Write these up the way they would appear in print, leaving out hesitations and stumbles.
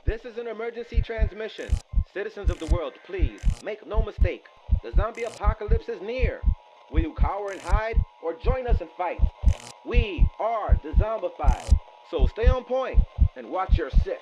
This is an emergency transmission. Citizens of the world, please, make no mistake. The zombie apocalypse is near. Will you cower and hide, or join us and fight? We are Dezombified. So stay on point and watch your six.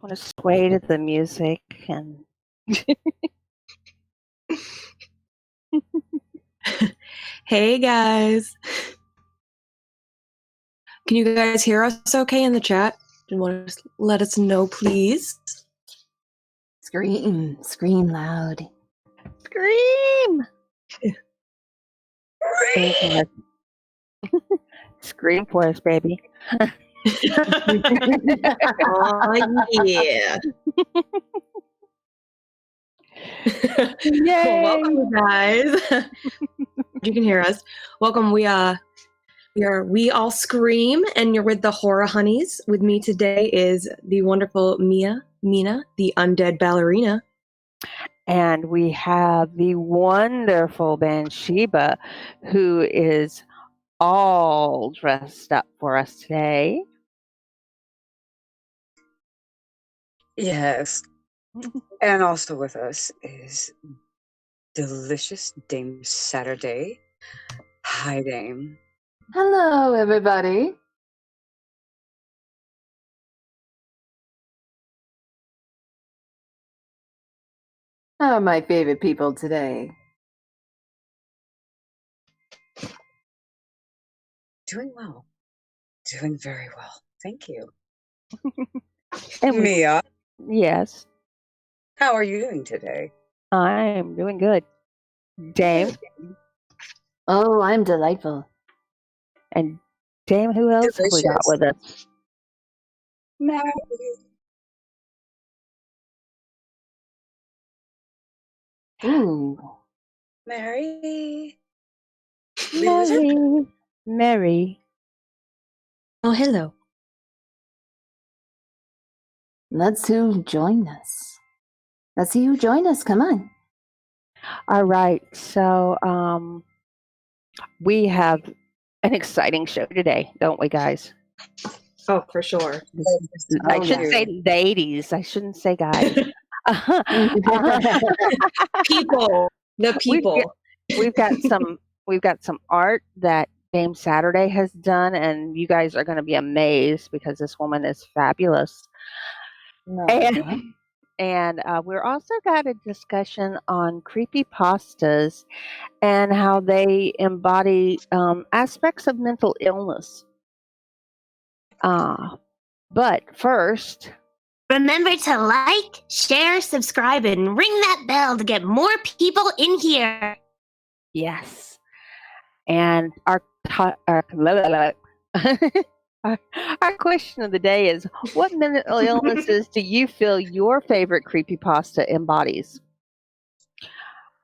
I want to sway to the music and Hey guys, can you guys hear us okay in the chat? Do you want to let us know, please? Scream loud. scream. Scream for us, baby. Oh yeah. Well, welcome guys. You can hear us. Welcome. We all scream, and you're with the Horror Honeys. With me today is the wonderful Mina, the undead ballerina. And we have the wonderful Bansheebah, who is all dressed up for us today. Yes. And also with us is delicious Dame Saturday. Hi, Dame. Hello, everybody. How are my favorite people today? Doing well. Doing very well. Thank you. And Mia, yes, how are you doing today? I'm doing good. Dame. Oh, I'm delightful. And Dame, who else have we got Delicious. with us? Mary. Ooh. Mary. Lose her? Mary. Oh, hello. Let's who join us. Let's see who join us. Come on. All right, so we have an exciting show today, don't we, guys? Oh, for sure. I should say ladies. I shouldn't say guys. People. The people. We've got some art that Dame Saturday has done, and you guys are going to be amazed because this woman is fabulous. And we're also got a discussion on creepypastas and how they embody aspects of mental illness. But first, remember to like, share, subscribe, and ring that bell to get more people in here. yes. And our question of the day is, what mental illnesses do you feel your favorite creepypasta embodies?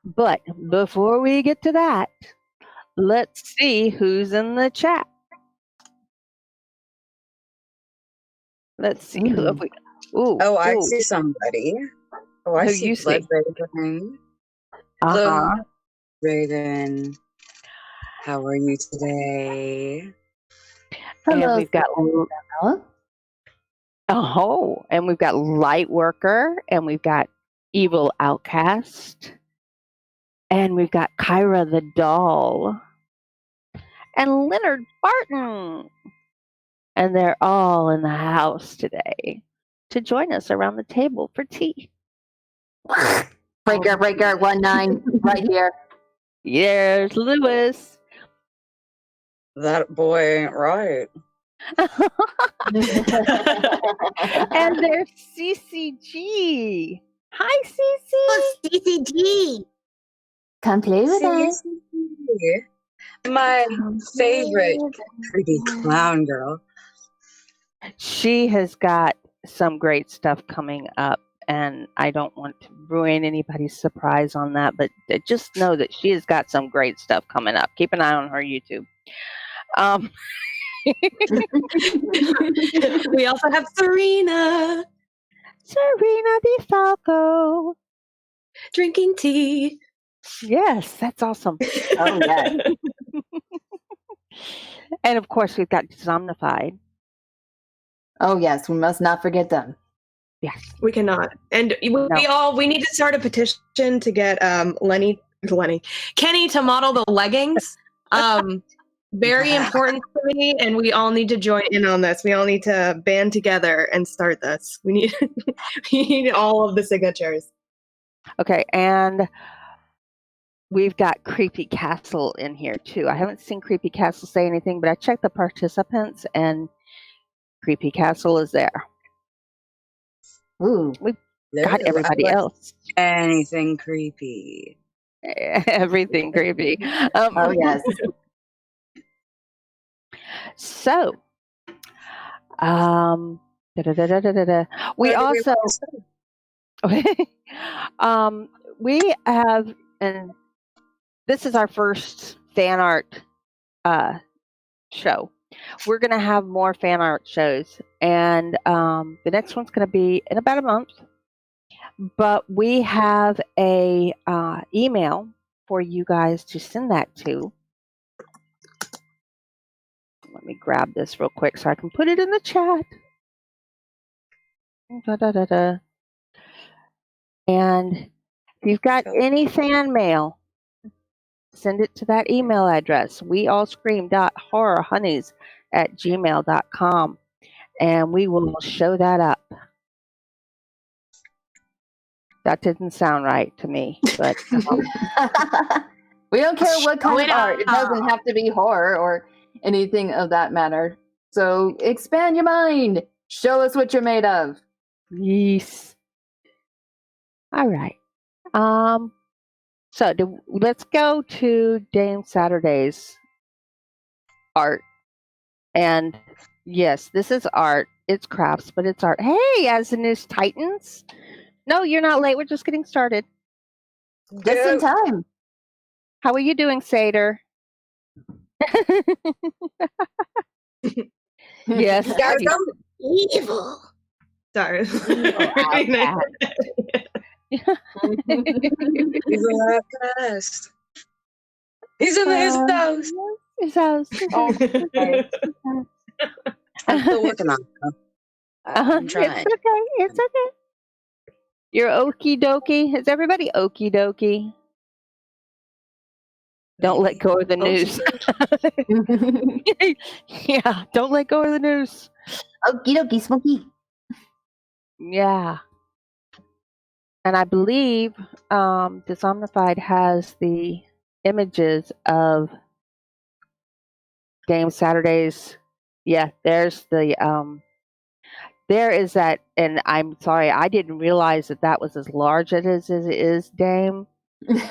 But before we get to that, let's see who's in the chat. Let's see who have we got. Oh, I see somebody. Oh, I Who see you see? Blood Raven. Hello, Raven. How are you today? Hello. And we've got and we've got Lightworker, and we've got Evil Outcast, and we've got Kyra the Doll, and Leonard Barton. And they're all in the house today to join us around the table for tea. Breaker 19 right here. There's Lewis. That boy ain't right. And there's CCG. Hi, CC. Oh, CCG. Come play with us. My favorite pretty clown girl. She has got some great stuff coming up, and I don't want to ruin anybody's surprise on that, but just know that she has got some great stuff coming up. Keep an eye on her YouTube. We also have Serena DeFalco. drinking tea. Yes, that's awesome. Oh, yes. And of course, we've got Dezombified. Oh, yes. We must not forget them. Yes. We cannot. And we need to start a petition to get Kenny to model the leggings. Very important to me, and we all need to join in on this. We all need to band together and start this. We need all of the signatures. Okay, and we've got Creepy Castle in here too. I haven't seen Creepy Castle say anything, but I checked the participants, and Creepy Castle is there. Ooh. We've got everybody else. Anything creepy. Everything creepy. Oh, yes. So, we also we have, and this is our first fan art show. We're going to have more fan art shows, and the next one's going to be in about a month. But we have a email for you guys to send that to. Let me grab this real quick so I can put it in the chat. And if you've got any fan mail, send it to that email address, weallscream.horrorhoneys@gmail.com, and we will show that up. That didn't sound right to me, but we don't care what kind of art. It doesn't have to be horror or anything of that matter. So expand your mind. Show us what you're made of. Yes. All right. So let's go to Dame Saturday's art. And yes, this is art. It's crafts, but it's art. Hey, as the news Titans. No, you're not late. We're just getting started. Just in time. How are you doing, Satyr? Yes. Evil. Sorry. He's in his house. His house. Oh, okay. I'm still working on it. I'm trying. It's okay. It's okay. You're okie dokie. Is everybody okie dokie? Don't let go of the news. Yeah, don't let go of the news. Okie dokie, Smokey. Yeah. And I believe Dezombified has the images of Dame Saturday's. Yeah, there's the there is that, and I'm sorry, I didn't realize that was as large as it is, Dame.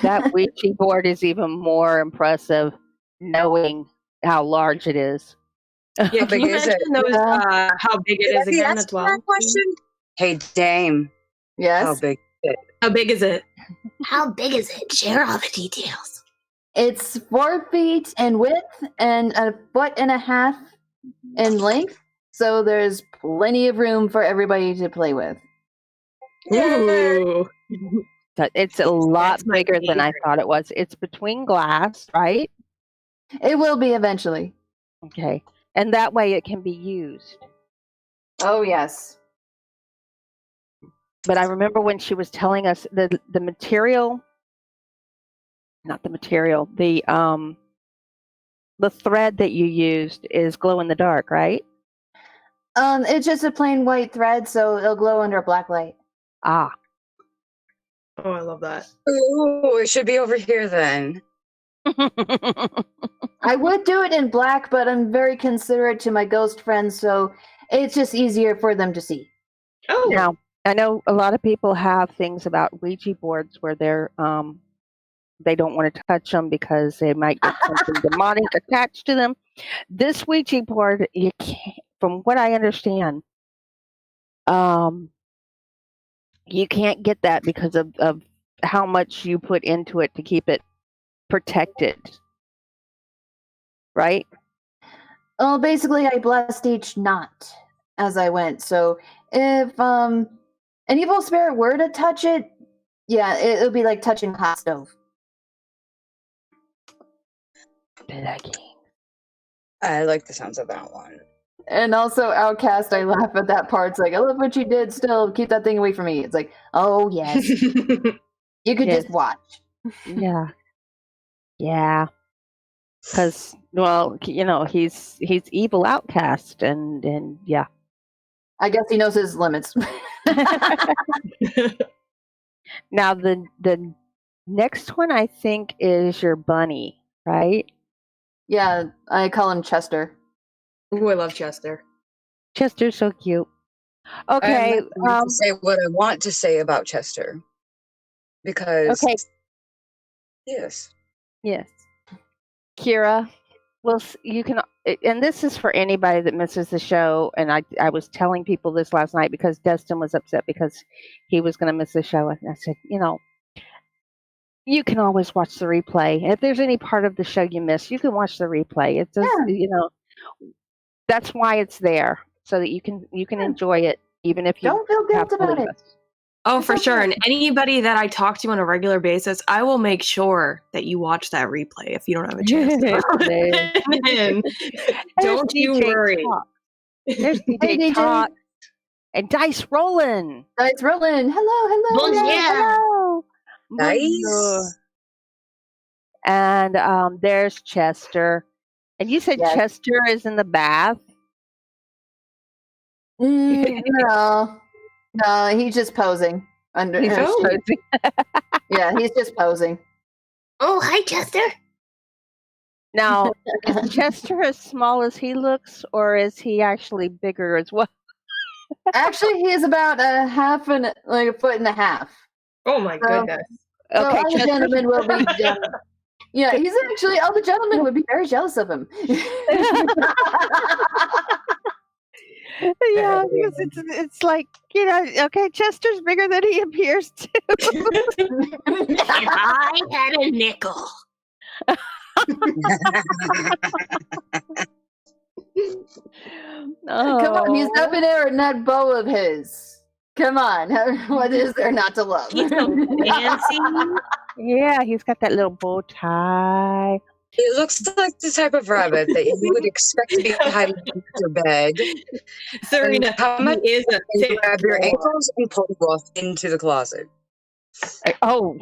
That Ouija board is even more impressive, knowing how large it is. Yeah, can you mention how big it is again as well? Question? Hey, Dame. Yes? How big is it? How big is it? How big is it? Share all the details. It's 4 feet in width and 1.5 feet in length. So there's plenty of room for everybody to play with. Ooh. It's a lot bigger than I thought it was. It's between glass, right? It will be eventually. Okay. And that way it can be used. Oh, yes. But I remember when she was telling us the material, not the material, the thread that you used is glow in the dark, right? It's just a plain white thread, so it'll glow under a black light. Ah. Oh, I love that. Ooh, it should be over here then. I would do it in black, but I'm very considerate to my ghost friends, so it's just easier for them to see. Oh. Now, I know a lot of people have things about Ouija boards where they're they don't want to touch them because they might get something demonic attached to them. This Ouija board, you can't, from what I understand, you can't get that because of how much you put into it to keep it protected. Right? Well, basically, I blessed each knot as I went. So if an evil spirit were to touch it, yeah, it would be like touching a hot stove. I like the sounds of that one. And also, Outcast, I laugh at that part. It's like, I love what you did. Still, keep that thing away from me. It's like, oh yes, you could Yes. just watch. Yeah. Yeah. Because, well, he's evil outcast, and yeah. I guess he knows his limits. Now the next one I think is your bunny, right? Yeah, I call him Chester. Ooh, I love Chester. Chester's so cute. Okay. I'm not going to say what I want to say about Chester. Because, Okay. yes. Yes. Kira, well, you can, and this is for anybody that misses the show. And I was telling people this last night because Destin was upset because he was going to miss the show. And I said, you can always watch the replay. If there's any part of the show you miss, you can watch the replay. It does, that's why it's there, so that you can enjoy it, even if you don't feel guilt about it. Oh, for sure. And anybody that I talk to on a regular basis, I will make sure that you watch that replay if you don't have a chance. Don't you worry. There's DJ Talk and Dice Rollin'. Dice Rollin'. Hello. Bonjour. Nice. And there's Chester. And you said Chester is in the bath? No, he's just posing. He's just posing. Yeah, he's just posing. Oh, hi, Chester. Now, is Chester as small as he looks, or is he actually bigger as well? Actually, he's about a foot and a half. Oh my goodness. So Okay, all the gentlemen will be yeah, he's actually, all the gentlemen would be very jealous of him. Yeah, because it's like, okay, Chester's bigger than he appears to. If I had a nickel. Come on, he's up in there in that bow of his. Come on, what is there not to love? He's so fancy. Yeah, he's got that little bow tie. He looks like the type of rabbit that you would expect to be hiding in your bed. Serena, he is a and grab your ankles and pull you off into the closet. Oh.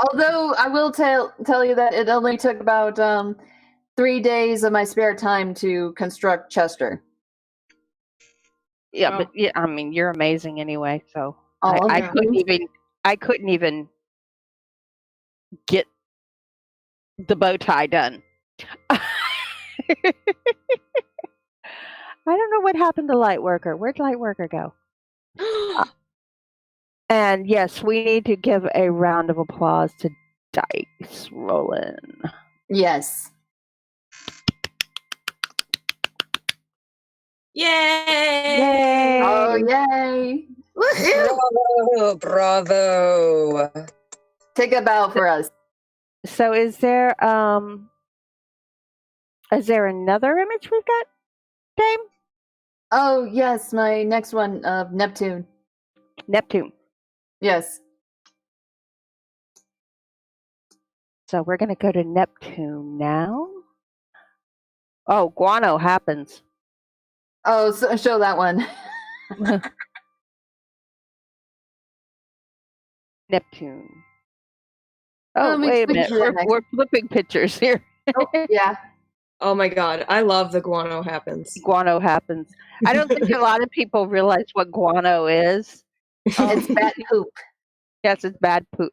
Although I will tell you that it only took about 3 days of my spare time to construct Chester. Yeah, but I mean, you're amazing anyway. So Oh, I couldn't even get the bow tie done. I don't know what happened to Lightworker. Where'd Lightworker go? And yes, we need to give a round of applause to Dice Rollin'. Yes. Yay! Oh, yay! Woohoo! Bravo! Take a bow for us. So is there another image we've got, Dame? Oh, yes, my next one of Neptune. Neptune. Yes. So we're going to go to Neptune now. Oh, guano happens. Oh, so show that one. Neptune. Oh, Let me wait a switch minute. to that next. We're flipping pictures here. Oh, yeah. Oh my god, I love the guano happens. Guano happens. I don't think a lot of people realize what guano is. It's bat poop. Yes, it's bat poop.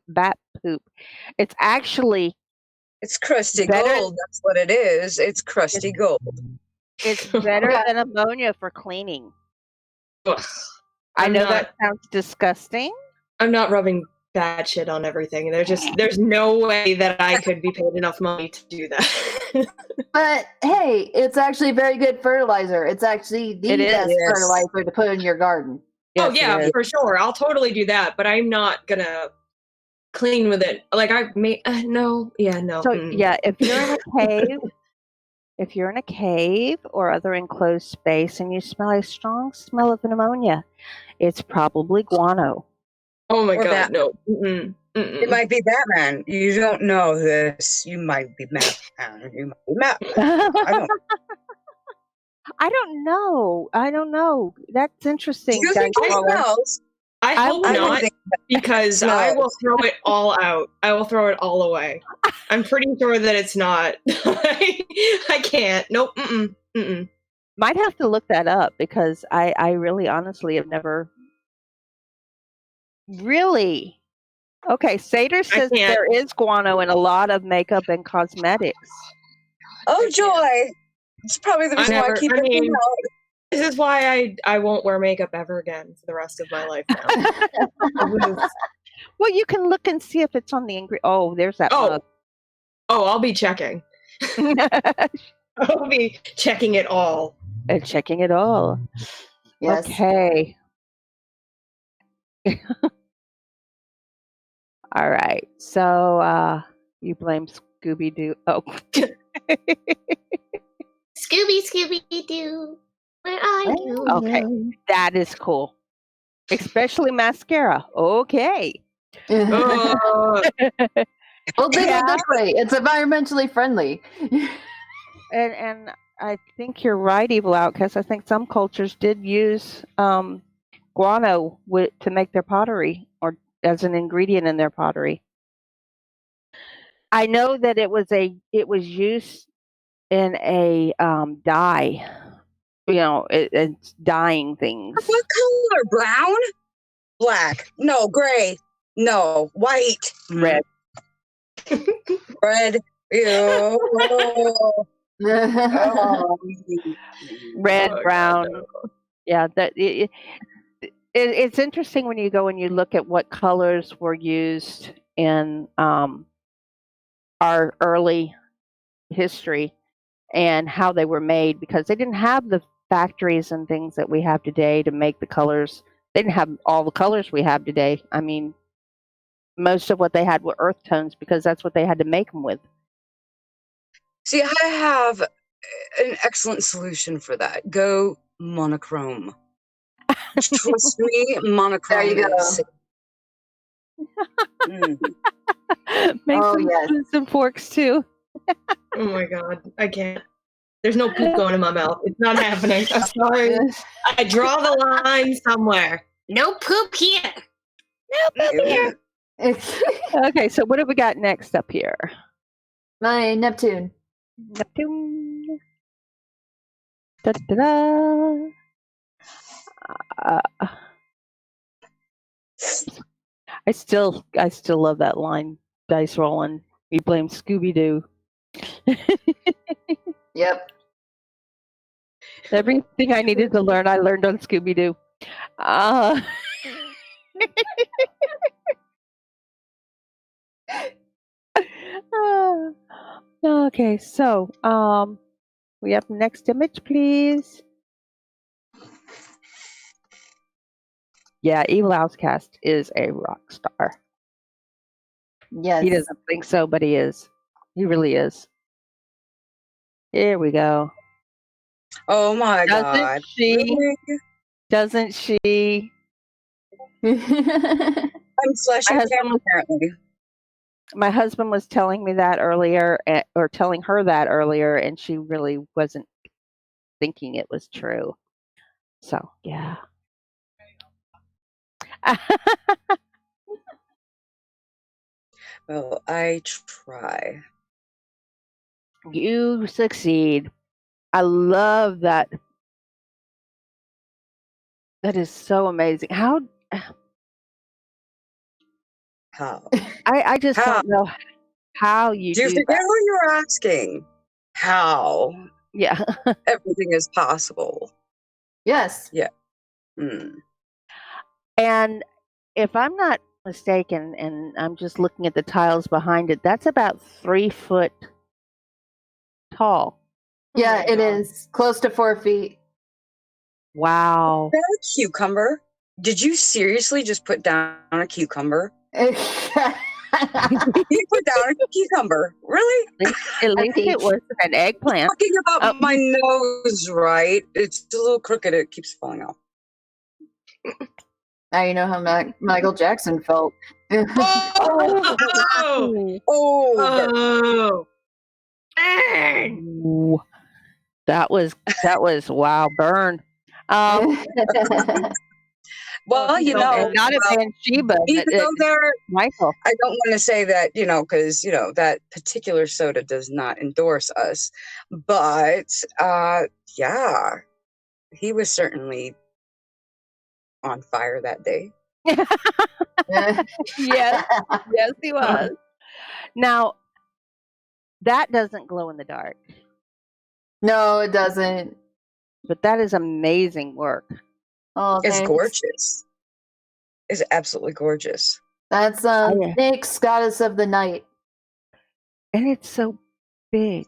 It's actually It's crusty better- gold. That's what it is. It's crusty gold. it's better than ammonia for cleaning. Ugh. I I'm know not- that sounds disgusting. I'm not rubbing bad shit on everything. There's no way that I could be paid enough money to do that. But hey, it's actually very good fertilizer. It's actually the It is, best yes. fertilizer to put in your garden. Oh yeah, for sure. I'll totally do that, but I'm not gonna clean with it. Like I may no. So yeah, if you're in a cave or other enclosed space and you smell a strong smell of pneumonia, it's probably guano. Oh my Or god, no. It might be Batman. You don't know this. You might be Batman. You might be Batman. I don't know. That's interesting. Do you think it smells? I hope not, because I will throw it all out. I will throw it all away. I'm pretty sure that it's not. I can't. Nope. Might have to look that up because I really honestly have never really. Okay, Sater says there is guano in a lot of makeup and cosmetics. Oh joy! It's probably the reason why I keep it out. This is why I won't wear makeup ever again for the rest of my life now. Well, you can look and see if it's on the ingredient. Oh, there's that mug. Oh, I'll be checking. I'll be checking it all. And checking it all. Yes. Okay. All right. So you blame Scooby-Doo. Oh. Scooby-Doo. Where are you? Okay. That is cool. Especially mascara. Okay. Well, think of it this way. It's environmentally friendly. And I think you're right, Evil Outcast. I think some cultures did use guano to make their pottery or as an ingredient in their pottery. I know that it was used in a dye. You know, it's dyeing things. What color? Brown? Black? No, gray. No, white. Red. Red. Ew. Red, brown. Yeah, that it's interesting when you go and you look at what colors were used in our early history and how they were made, because they didn't have the factories and things that we have today to make the colors. They didn't have all the colors we have today. I mean, most of what they had were earth tones because that's what they had to make them with. See, I have an excellent solution for that. Go monochrome. Trust me, monochrome. There you go. Make some spoons and forks too. Oh my god, I can't. There's no poop going in my mouth. It's not happening. I'm sorry. I draw the line somewhere. No poop here. No poop here. Okay, so what have we got next up here? My Neptune. Neptune. Da-da-da. I still love that line. Dice rolling. We blame Scooby-Doo. Yep. Everything I needed to learn, I learned on Scooby-Doo. Okay, so we have the next image, please. Yeah, Evil Outcast is a rock star. Yes. He doesn't think so, but he is. He really is. Here we go. Oh my god. Doesn't she? I'm fleshing camera, apparently. My husband was telling me that earlier, or telling her that earlier, and she really wasn't thinking it was true. So, yeah. Well, I try. You succeed. I love that. That is so amazing. How? I just don't know how you do you forget that. what you were asking? How? Yeah. Everything is possible. Yes. Yeah. And if I'm not mistaken, and I'm just looking at the tiles behind it, that's about 3 foot tall. Yeah, it is. Close to 4 feet. Wow. That's a cucumber. Did you seriously just put down a cucumber? I You put down a cucumber? Really? At least peach. it was an eggplant. Talking about my nose, right? It's a little crooked. It keeps falling off. Now you know how Michael Jackson felt. Oh! Oh, Burn! Ooh, that was wow, burn. well, you know, And not a Bansheebah, even but though they're, Michael. I don't want to say that, because, that particular soda does not endorse us. But, yeah, he was certainly on fire that day. Yes, yes, he was. Now, that doesn't glow in the dark, No, it doesn't. but that is amazing work. Oh, It's thanks. gorgeous. It's absolutely gorgeous. That's yeah. Nyx, goddess of the night. And it's so big.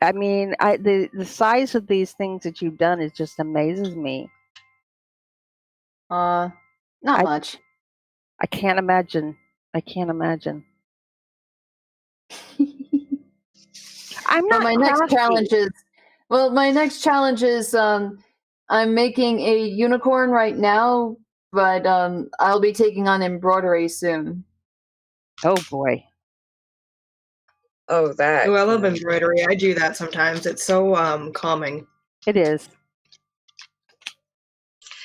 I mean, the size of these things that you've done is just amazes me. Not much. I can't imagine. I'm But not my next crafty. challenge is I'm making a unicorn right now, but I'll be taking on embroidery soon. Oh boy. Oh, that. Oh, I love embroidery. I do that sometimes. It's so calming. It is.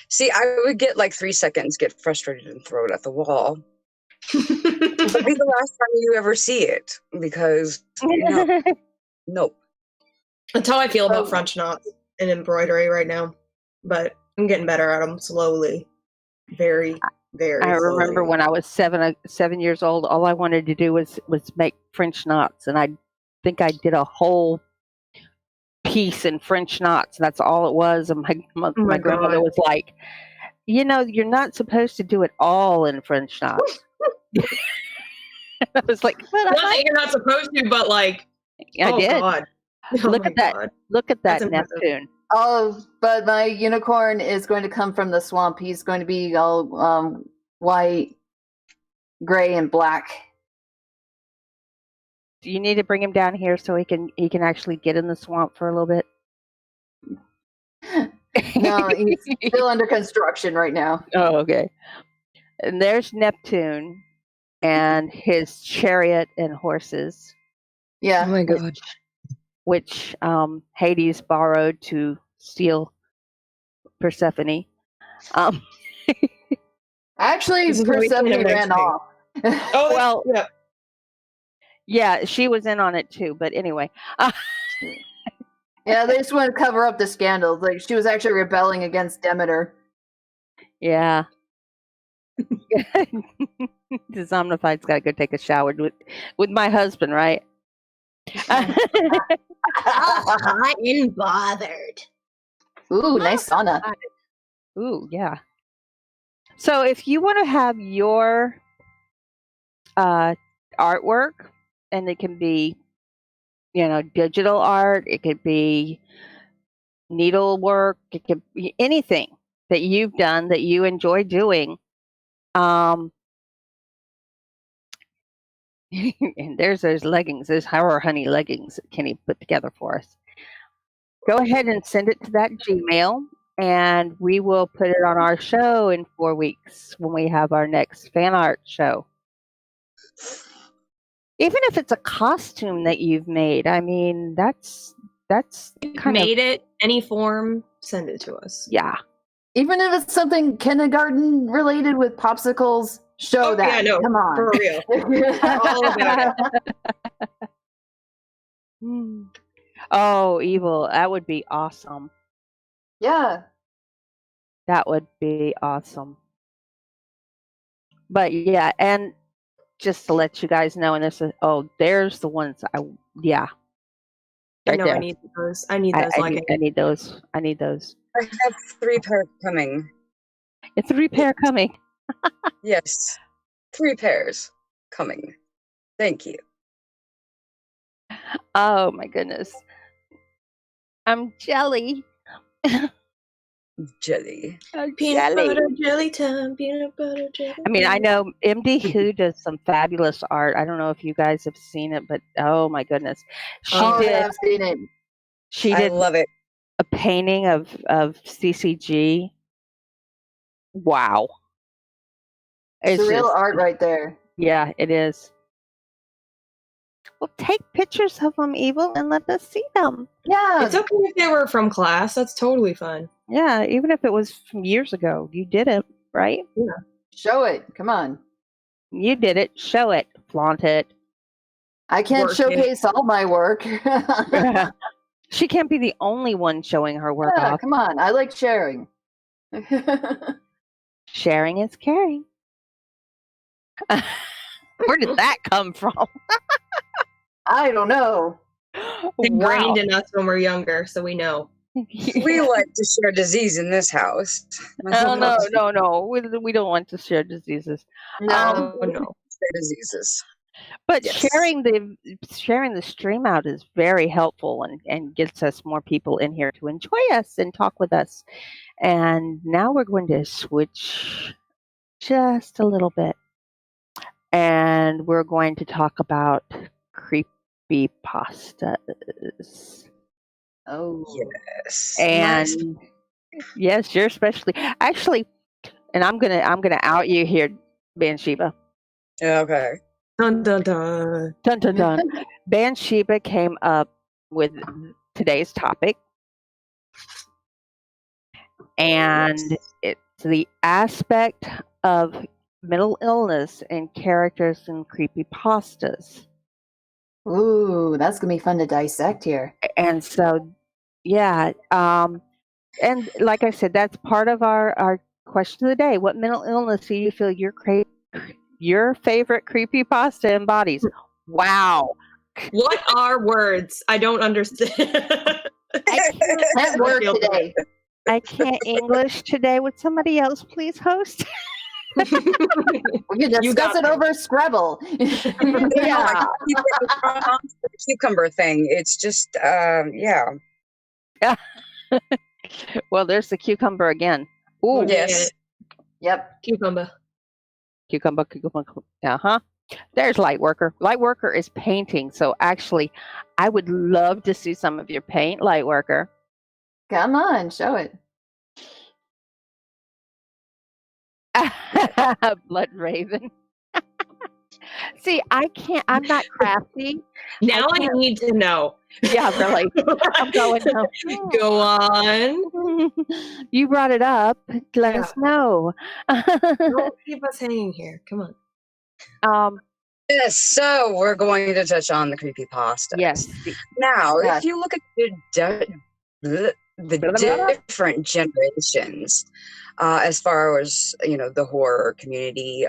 See, I would get like 3 seconds, get frustrated, and throw it at the wall. It'll be the last time you ever see it because, nope. That's how I feel about French knots and embroidery right now. But I'm getting better at them slowly. Very, very I remember slowly. when I was 7 years old, all I wanted to do was make French knots, and I think I did a whole piece in French knots. That's all it was. And my grandmother was like, you're not supposed to do it all in French knots. I was like, not that you're not supposed to, but like, I did. God. Look at that! God. Look at that That's impressive. Neptune. Oh, but my unicorn is going to come from the swamp. He's going to be all white, gray, and black. Do you need to bring him down here so he can actually get in the swamp for a little bit? No, he's still under construction right now. Oh, okay. And there's Neptune and his chariot and horses. Yeah. Oh my God. Which Hades borrowed to steal Persephone. Actually, Persephone ran off. Oh, well, yeah. Yeah, she was in on it too. But anyway. Yeah, they just want to cover up the scandals. Like, she was actually rebelling against Demeter. Yeah. Dezombified's got to go take a shower with my husband, right? Hot and bothered. Ooh, nice sauna. Ooh, yeah. So if you want to have your artwork, and it can be, digital art, it could be needlework, it could be anything that you've done that you enjoy doing. And there's those leggings, those Horror Honey leggings that Kenny put together for us. Go ahead and send it to that Gmail, and we will put it on our show in 4 weeks when we have our next fan art show. Even if it's a costume that you've made, I mean, that's kind Made it, any form, send it to us. Yeah. Even if it's something kindergarten related with popsicles, show that. Yeah, no, come on. for real. All about it. Oh, Evil, that would be awesome. Yeah. That would be awesome. But yeah, and just to let you guys know, and this is, there's the ones yeah. I know, there. I need those. I need those. I need those. I need those. I have 3 pairs coming. It's 3 pair coming. Yes. 3 pairs coming. Thank you. Oh my goodness. I'm jelly. jelly. Peanut butter jelly time. Peanut butter jelly. I mean, I know MD Who does some fabulous art. I don't know if you guys have seen it, but oh my goodness, she did. I've seen it. She I did love it. a painting of CCG. Wow, it's Surreal just, art right there. yeah, it is. Well, take pictures of them, Evil, and let us see them. Yeah. It's okay if they were from class. That's totally fine. Yeah, even if it was from years ago, you did it, right? Yeah. Show it. Come on. You did it. Show it. Flaunt it. I can't Work showcase all my work. She can't be the only one showing her work Yeah, off. come on. I like sharing. Sharing is caring. Where did that come from? I don't know. Ingrained in us when we're younger, so we know. We like to share disease in this house. No. We don't want to share diseases. No. No. Share diseases. But Yes. sharing the stream out is very helpful and gets us more people in here to enjoy us and talk with us. And now we're going to switch just a little bit. And we're going to talk about creepypastas. Oh. Yes. And yes, you're especially actually, and I'm gonna out you here, Bansheebah. Okay. Dun dun dun. Dun dun dun. Bansheebah came up with today's topic, and it's the aspect of mental illness in characters in creepypastas. Ooh, that's gonna be fun to dissect here. And so, yeah, and like I said, that's part of our question of the day. What mental illness do you feel your favorite creepypasta embodies? Wow. What are words? I don't understand. That work today. I can't English today. Would somebody else please host? We can discuss it over Scrabble. Yeah. The cucumber thing. It's just, yeah. Well, there's the cucumber again. Ooh. Yes. Yep. Cucumber. Cucumber. Uh-huh. There's Lightworker. Lightworker is painting. So actually, I would love to see some of your paint, Lightworker. Come on, show it. Blood Raven. See, I'm not crafty. Now I need to know. Yeah, really. I'm going now. Go on. You brought it up. Let us know. Don't keep us hanging here. Come on. Yes, so we're going to touch on the creepypasta. Yes. Now, Yes. if you look at the different generations, as far as, the horror community,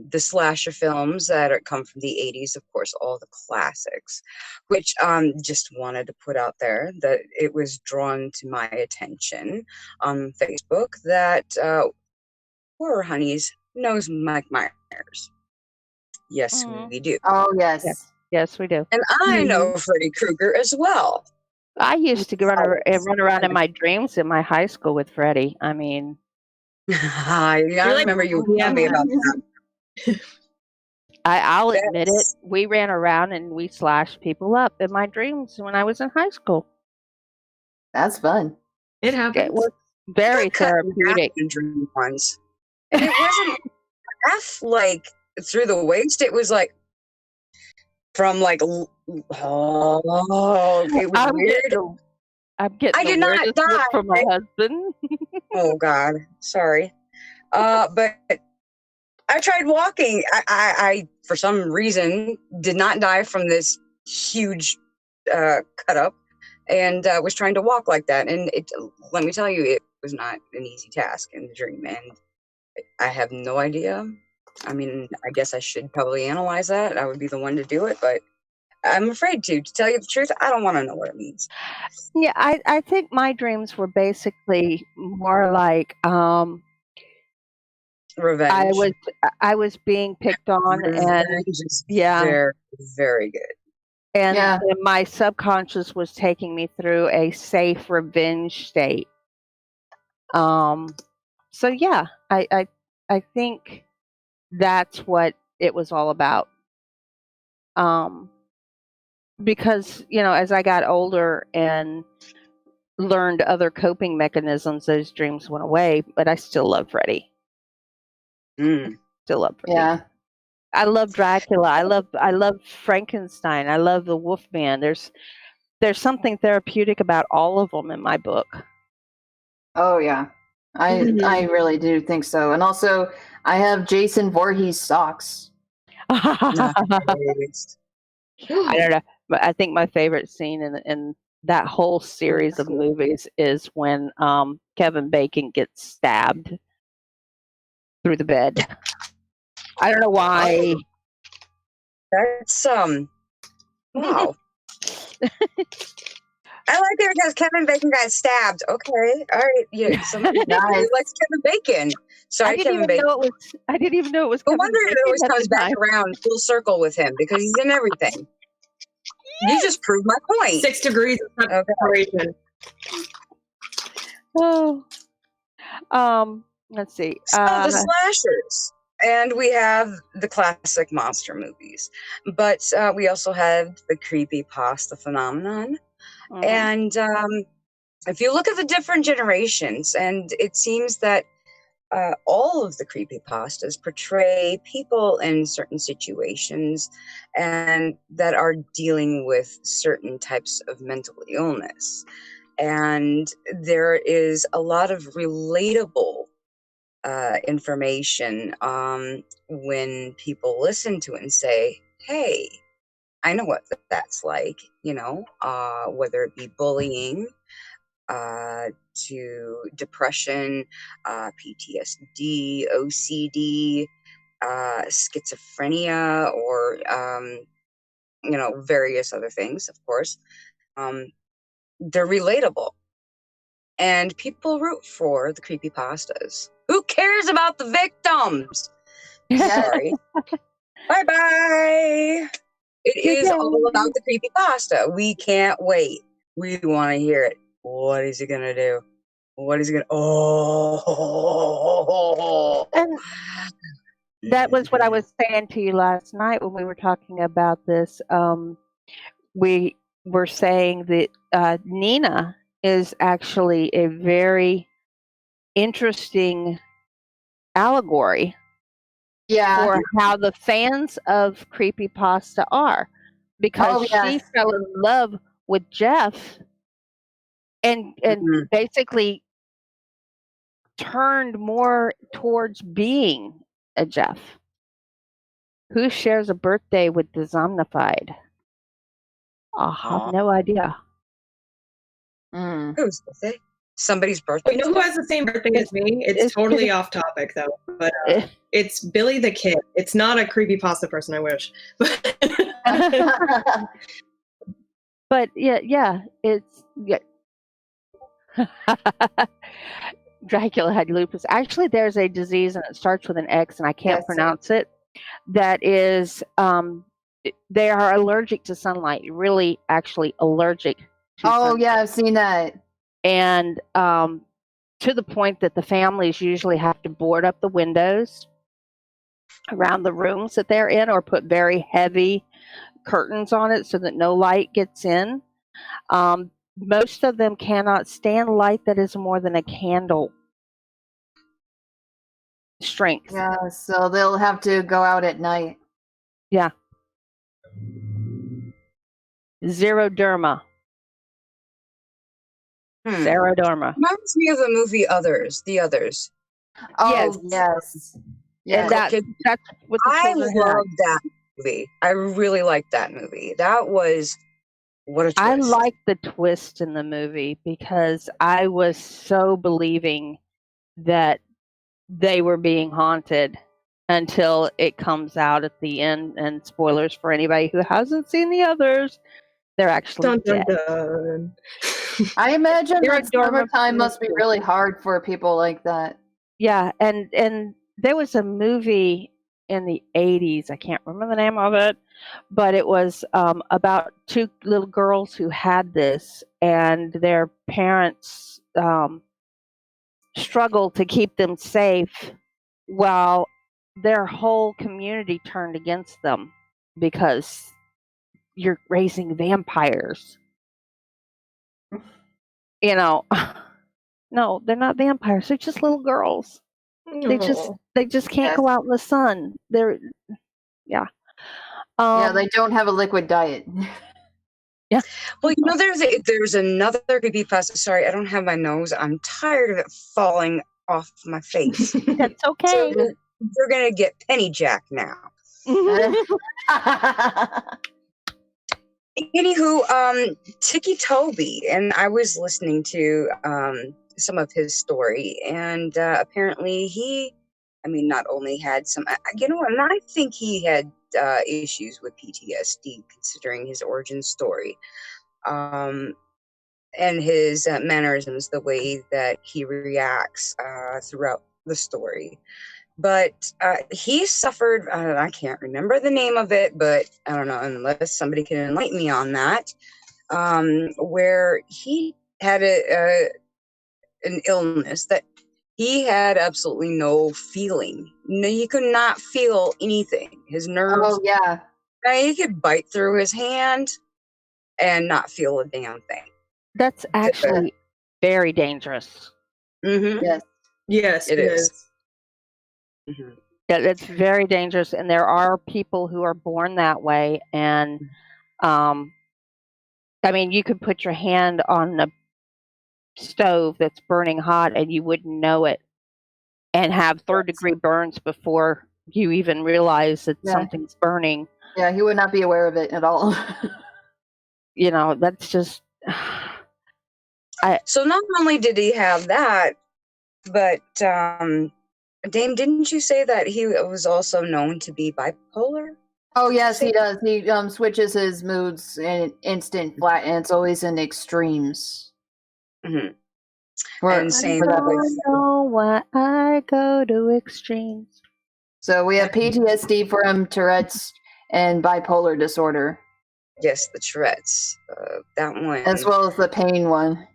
the slasher films that come from the 80s, of course, all the classics, which just wanted to put out there that it was drawn to my attention on Facebook that Horror Honeys knows Mike Myers. Yes, we do. Oh, yes. Yes, we do. And I know Freddy Krueger as well. I used to run around in my dreams in my high school with Freddie. I mean, I remember you telling me about that. I'll admit it. We ran around and we slashed people up in my dreams when I was in high school. That's fun. It happens. It was very therapeutic. Dream ones. And it wasn't half like through the waist. It was like from like, it was weird. I'm getting I did not weirdest look die. from my husband. Oh God, sorry. But I tried walking. I for some reason did not die from this huge cut up, and was trying to walk like that. And let me tell you, it was not an easy task in the dream, and I have no idea. I mean, I guess I should probably analyze that. I would be the one to do it, but I'm afraid to tell you the truth. I don't want to know what it means. Yeah, I think my dreams were basically more like Revenge. I was being picked on, and Revenge is yeah, very, very good. and Yeah. my subconscious was taking me through a safe revenge state. So yeah, I think that's what it was all about. Because as I got older and learned other coping mechanisms, those dreams went away. But I still love Freddy. Still love Freddy. Yeah. I love Dracula. I love Frankenstein. I love the Wolfman. There's something therapeutic about all of them in my book. Oh yeah, I really do think so. And also, I have Jason Voorhees socks. I don't know, but I think my favorite scene in that whole series of movies is when Kevin Bacon gets stabbed through the bed. I don't know why. That's wow. I like it because Kevin Bacon got stabbed. Okay, all right. Yeah, somebody likes Kevin Bacon. Sorry, Kevin Bacon. I didn't even know it was. No Kevin wonder Bacon it always comes back around full circle with him because he's in everything. You just proved my point. 6 degrees of separation. Oh, let's see. So the slashers, and we have the classic monster movies, but we also have the creepypasta phenomenon. Mhm. And if you look at the different generations, and it seems that all of the creepypastas portray people in certain situations and that are dealing with certain types of mental illness. And there is a lot of relatable information when people listen to it and say, hey, I know what that's like, whether it be bullying, to depression, PTSD, OCD, schizophrenia, or various other things, of course. They're relatable, and people root for the creepypastas. Who cares about the victims? Sorry. Bye bye. It is all about the creepypasta. We can't wait. We want to hear it. What is he gonna do? What is he gonna? Oh, and that was what I was saying to you last night when we were talking about this. We were saying that Nina is actually a very interesting allegory for how the fans of creepypasta are, because she fell in love with Jeff and basically turned more towards being a Jeff who shares a birthday with Dezombified. I have no idea. Whose birthday? Somebody's birthday. You know who has the same birthday as me? It's totally off topic though, but it's Billy the Kid. It's not a creepypasta person, I wish. But yeah, it's Dracula had lupus. Actually, there's a disease and it starts with an X, and I can't pronounce it. That is, they are allergic to sunlight. Really, actually allergic to sunlight. Yeah, I've seen that. And to the point that the families usually have to board up the windows around the rooms that they're in, or put very heavy curtains on it so that no light gets in. Most of them cannot stand light that is more than a candle strength. Yeah, so they'll have to go out at night. Yeah. Xeroderma. Xeroderma. Reminds me of the movie Others. The Others. Oh, yes. And that's what I love that movie. I really liked that movie. That was what a twist. I liked the twist in the movie because I was so believing that they were being haunted until it comes out at the end. And spoilers for anybody who hasn't seen the Others, they're actually dead. Dun. I imagine that summertime must be really hard for people like that. Yeah, and there was a movie in the 80s, I can't remember the name of it, but it was about two little girls who had this, and their parents struggle to keep them safe while their whole community turned against them because you're raising vampires. You know, no, they're not vampires. They're just little girls. They just can't go out in the sun. They're yeah. They don't have a liquid diet. Yeah. Well, you know, there's another creepypasta. Sorry, I don't have my nose. I'm tired of it falling off my face. That's okay. So you're gonna get penny jack now. Anywho, Tiki Toby, and I was listening to some of his story, and apparently he, I mean, not only had some, you know, and I think he had issues with PTSD, considering his origin story, and his mannerisms, the way that he reacts throughout the story. But he suffered, I can't remember the name of it, but I don't know, unless somebody can enlighten me on that, where he had an illness that he had absolutely no feeling. No, he could not feel anything. His nerves. Oh, yeah. He could bite through his hand and not feel a damn thing. That's actually very dangerous. Mm-hmm. Yes, it is. Mm-hmm. Yeah, it's very dangerous, and there are people who are born that way. And I mean, you could put your hand on a stove that's burning hot, and you wouldn't know it, and have third-degree burns before you even realize that something's burning. Yeah, he would not be aware of it at all. You know, that's just. So not only did he have that, but Dame, didn't you say that he was also known to be bipolar? Oh, yes, he does. He switches his moods in instant flat, and it's always in extremes. Mm-hmm. And same I don't know why I go to extremes. So we have PTSD from Tourette's and bipolar disorder. Yes, the Tourette's. That one. As well as the pain one.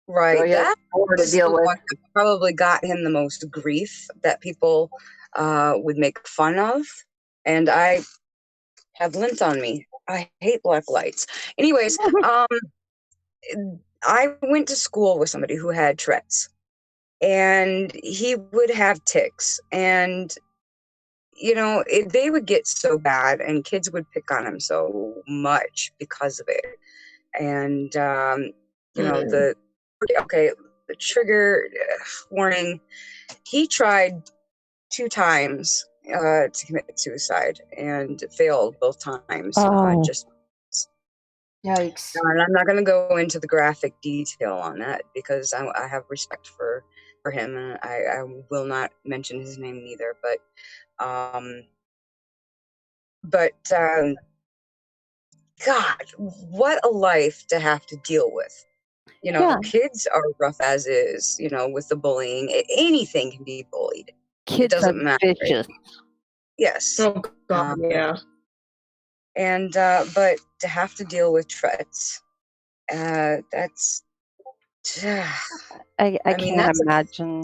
Right. So that to deal with. One that probably got him the most grief that people would make fun of. And I have lint on me. I hate black lights. Anyways, I went to school with somebody who had Tourette's. And he would have tics. And, you know, they would get so bad. And kids would pick on him so much because of it. And, you know, the trigger warning, he tried 2 times to commit suicide and failed both times. Just yikes. And I'm not going to go into the graphic detail on that because I have respect for him, and I will not mention his name neither. But God, what a life to have to deal with. You know, kids are rough as is, you know, with the bullying. Anything can be bullied. Kids it doesn't are matter. vicious. Yes. Oh, God, yeah. And, but to have to deal with Tourette's, that's... I can't imagine.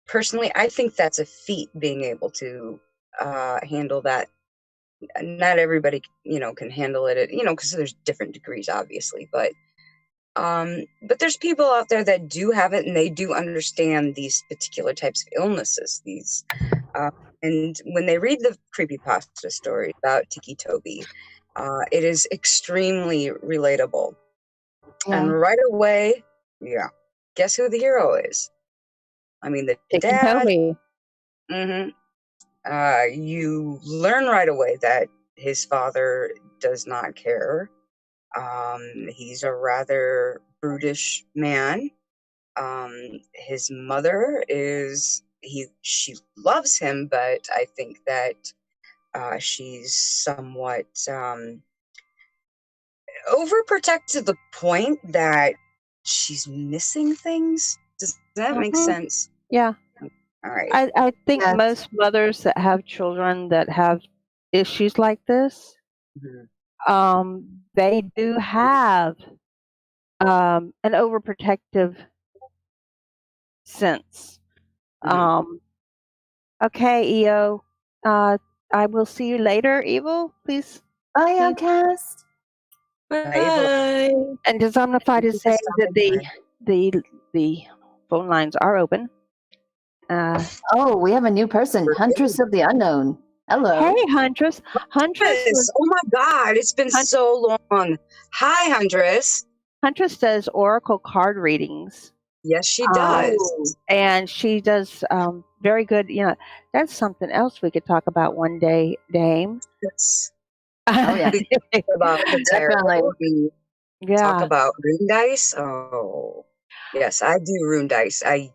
Personally, I think that's a feat, being able to handle that. Not everybody, you know, can handle it, you know, because there's different degrees, obviously, but there's people out there that do have it, and they do understand these particular types of illnesses. These, and when they read the creepypasta story about Tiki Toby, it is extremely relatable. Yeah. And right away, guess who the hero is? I mean, the Tiki dad. Toby. Mm-hmm. You learn right away that his father does not care. He's a rather brutish man. His mother she loves him, but I think that she's somewhat overprotective to the point that she's missing things. Does that make sense? Yeah. All right. I think most mothers that have children that have issues like this, they do have an overprotective since. Mhm. Okay, EO. I will see you later, Evil. Please. Bye, Outcast. Bye. And Dezombified is saying that Bye. the phone lines are open. Oh, we have a new person, Huntress of the Unknown. Hello. Hey, Huntress. Huntress, oh my God, it's been so long. Hi, Huntress. Huntress does oracle card readings. Yes, she does. And she does very good. You know, that's something else we could talk about one day, Dame. Yes. Oh, yeah. We talk about the tarot. We talk about rune dice. Oh, yes, I do rune dice. I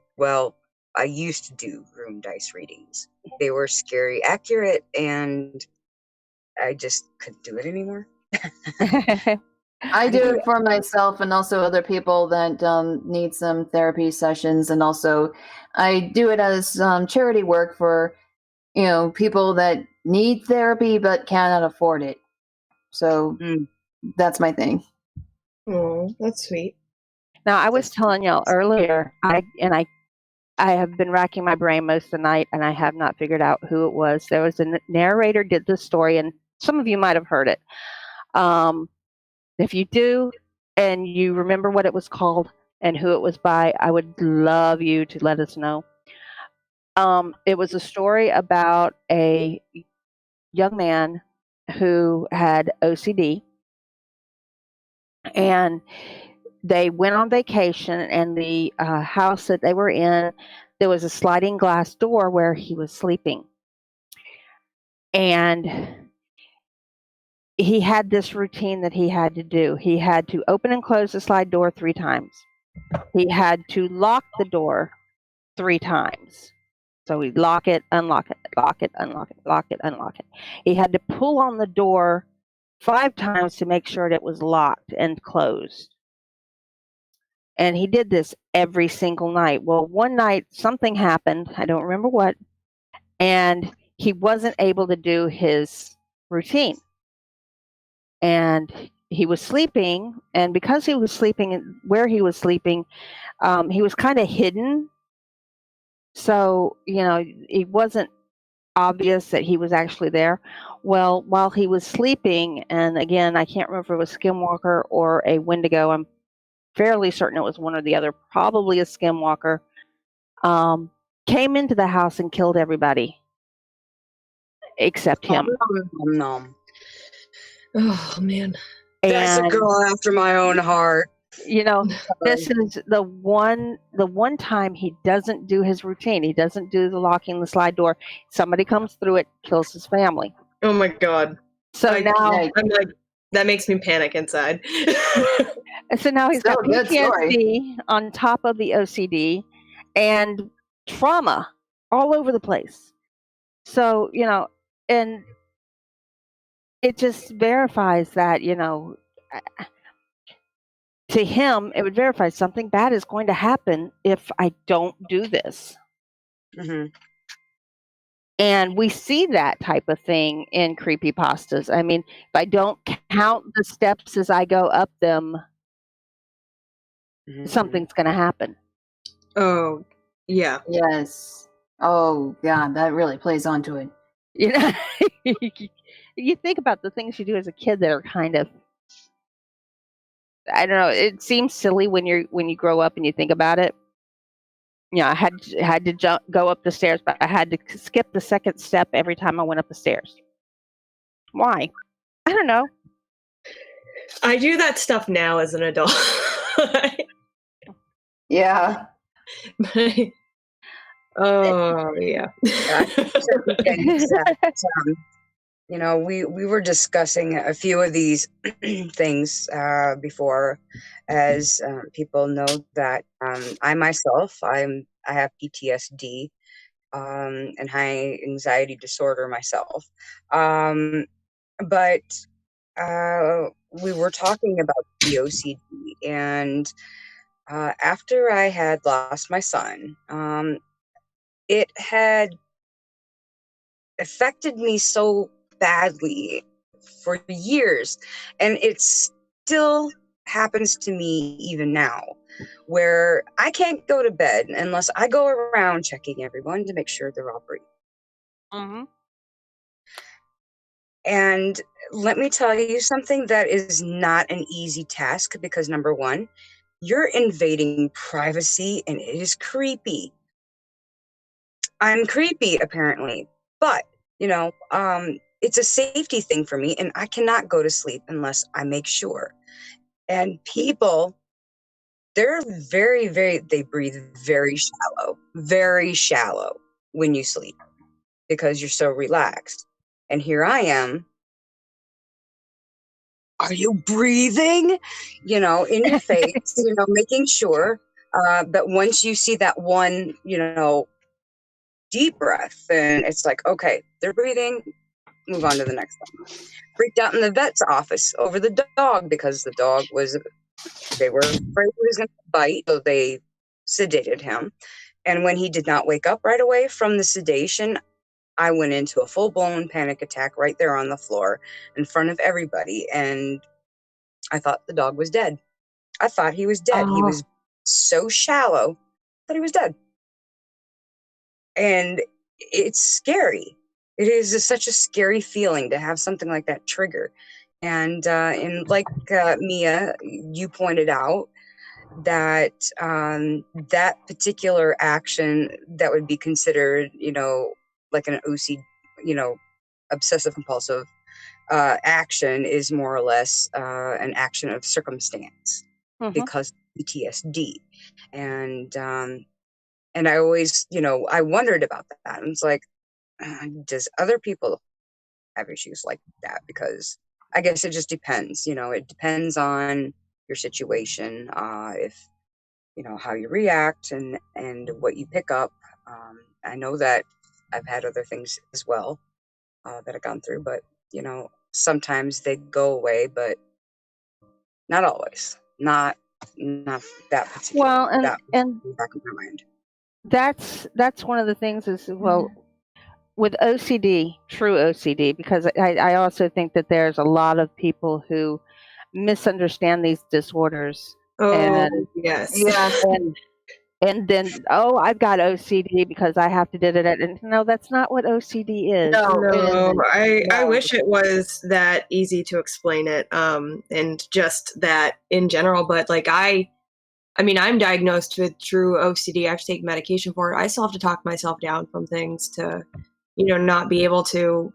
used to do rune dice readings. They were scary accurate, and I just couldn't do it anymore. I do it for myself and also other people that need some therapy sessions, and also I do it as charity work for people that need therapy but cannot afford it. So that's my thing. Oh, that's sweet. Now, I was telling y'all earlier, I have been racking my brain most of the night, and I have not figured out who it was. There was a narrator did this story, and some of you might have heard it. If you do, and you remember what it was called and who it was by, I would love you to let us know. It was a story about a young man who had OCD, and they went on vacation, and the house that they were in, there was a sliding glass door where he was sleeping. And he had this routine that he had to do. He had to open and close the slide door 3 times. He had to lock the door 3 times. So he'd lock it, unlock it, lock it, unlock it, lock it, unlock it. He had to pull on the door 5 times to make sure that it was locked and closed. And he did this every single night. Well, one night something happened. I don't remember what. And he wasn't able to do his routine. And he was sleeping. And because he was sleeping where he was sleeping, he was kind of hidden. So, it wasn't obvious that he was actually there. Well, while he was sleeping, and again, I can't remember if it was a skinwalker or a Wendigo. I'm fairly certain it was one or the other, probably a skinwalker, came into the house and killed everybody except him. Oh, man. That's a girl after my own heart. This is the one time he doesn't do his routine. He doesn't do the locking the slide door. Somebody comes through it, kills his family. Oh my God. So now I'm like, that makes me panic inside. So now he's got PTSD on top of the OCD and trauma all over the place. So, and it just verifies that, to him, it would verify something bad is going to happen if I don't do this. Mm-hmm. And we see that type of thing in creepypastas. I mean, if I don't count the steps as I go up them, something's going to happen. Oh, yeah. Yes. Oh, yeah, that really plays onto it. You think about the things you do as a kid that are kind of, I don't know, it seems silly when you grow up and you think about it. I had to go up the stairs, but I had to skip the second step every time I went up the stairs. Why? I don't know. I do that stuff now as an adult. Yeah. Oh, yeah. We were discussing a few of these things before, as people know that I myself, I have PTSD and high anxiety disorder myself. But we were talking about the OCD, and after I had lost my son, it had affected me so badly for years, and it still happens to me even now, where I can't go to bed unless I go around checking everyone to make sure they're all breathing. Mm-hmm. And let me tell you something, that is not an easy task, because number one, you're invading privacy and it is creepy. I'm creepy, apparently, but it's a safety thing for me, and I cannot go to sleep unless I make sure. And people, they're they breathe very shallow when you sleep, because you're so relaxed. And here I am. Are you breathing? In your face, making sure. But once you see that one, deep breath, and it's like, okay, they're breathing, move on to the next one. Freaked out in the vet's office over the dog, because the dog they were afraid he was going to bite, so they sedated him. And when he did not wake up right away from the sedation, I went into a full-blown panic attack right there on the floor in front of everybody, and I thought the dog was dead. I thought he was dead. He was so shallow that he was dead. And it's scary. It is such a scary feeling to have something like that trigger. And like Mia, you pointed out that that particular action that would be considered, like an OC, obsessive compulsive action is more or less an action of circumstance, because of PTSD. And I always, I wondered about that. And it's like, does other people have issues like that? Because I guess it just depends. It depends on your situation, if how you react and what you pick up. I know that I've had other things as well that I've gone through, but sometimes they go away, but not always. Not that particular. Well, and back of my mind. That's one of the things is, well, with OCD, true OCD, because I also think that there's a lot of people who misunderstand these disorders. And yes. and then, I've got OCD because I have to do it. And no, that's not what OCD is. No, I wish it was that easy to explain it, and just that in general. But like I mean, I'm diagnosed with true OCD. I have to take medication for it. I still have to talk myself down from things to, not be able to.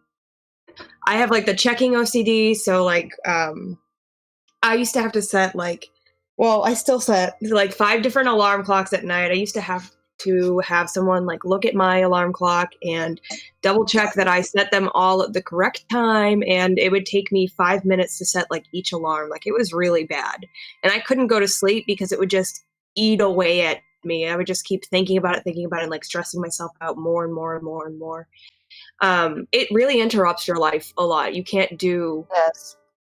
I have like the checking OCD, so like I used to have to set I still set like 5 different alarm clocks at night. I used to have someone like look at my alarm clock and double check that I set them all at the correct time, and it would take me 5 minutes to set like each alarm. Like it was really bad, and I couldn't go to sleep because it would just eat away at me. I would just keep thinking about it, and like stressing myself out more and more and more and more. It really interrupts your life a lot. You can't do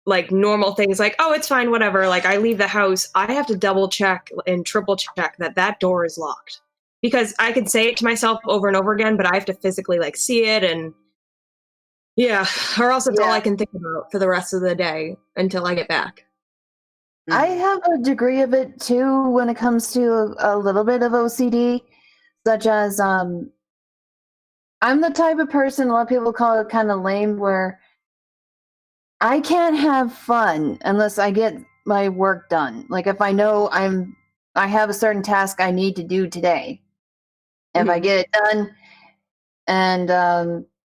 like normal things like, oh, it's fine, whatever. Like I leave the house, I have to double check and triple check that door is locked, because I can say it to myself over and over again, but I have to physically like see it. And or else it's all I can think about for the rest of the day until I get back. I have a degree of it too when it comes to a little bit of OCD, such as I'm the type of person, a lot of people call it kind of lame, where I can't have fun unless I get my work done. Like if I know I have a certain task I need to do today, if I get it done, and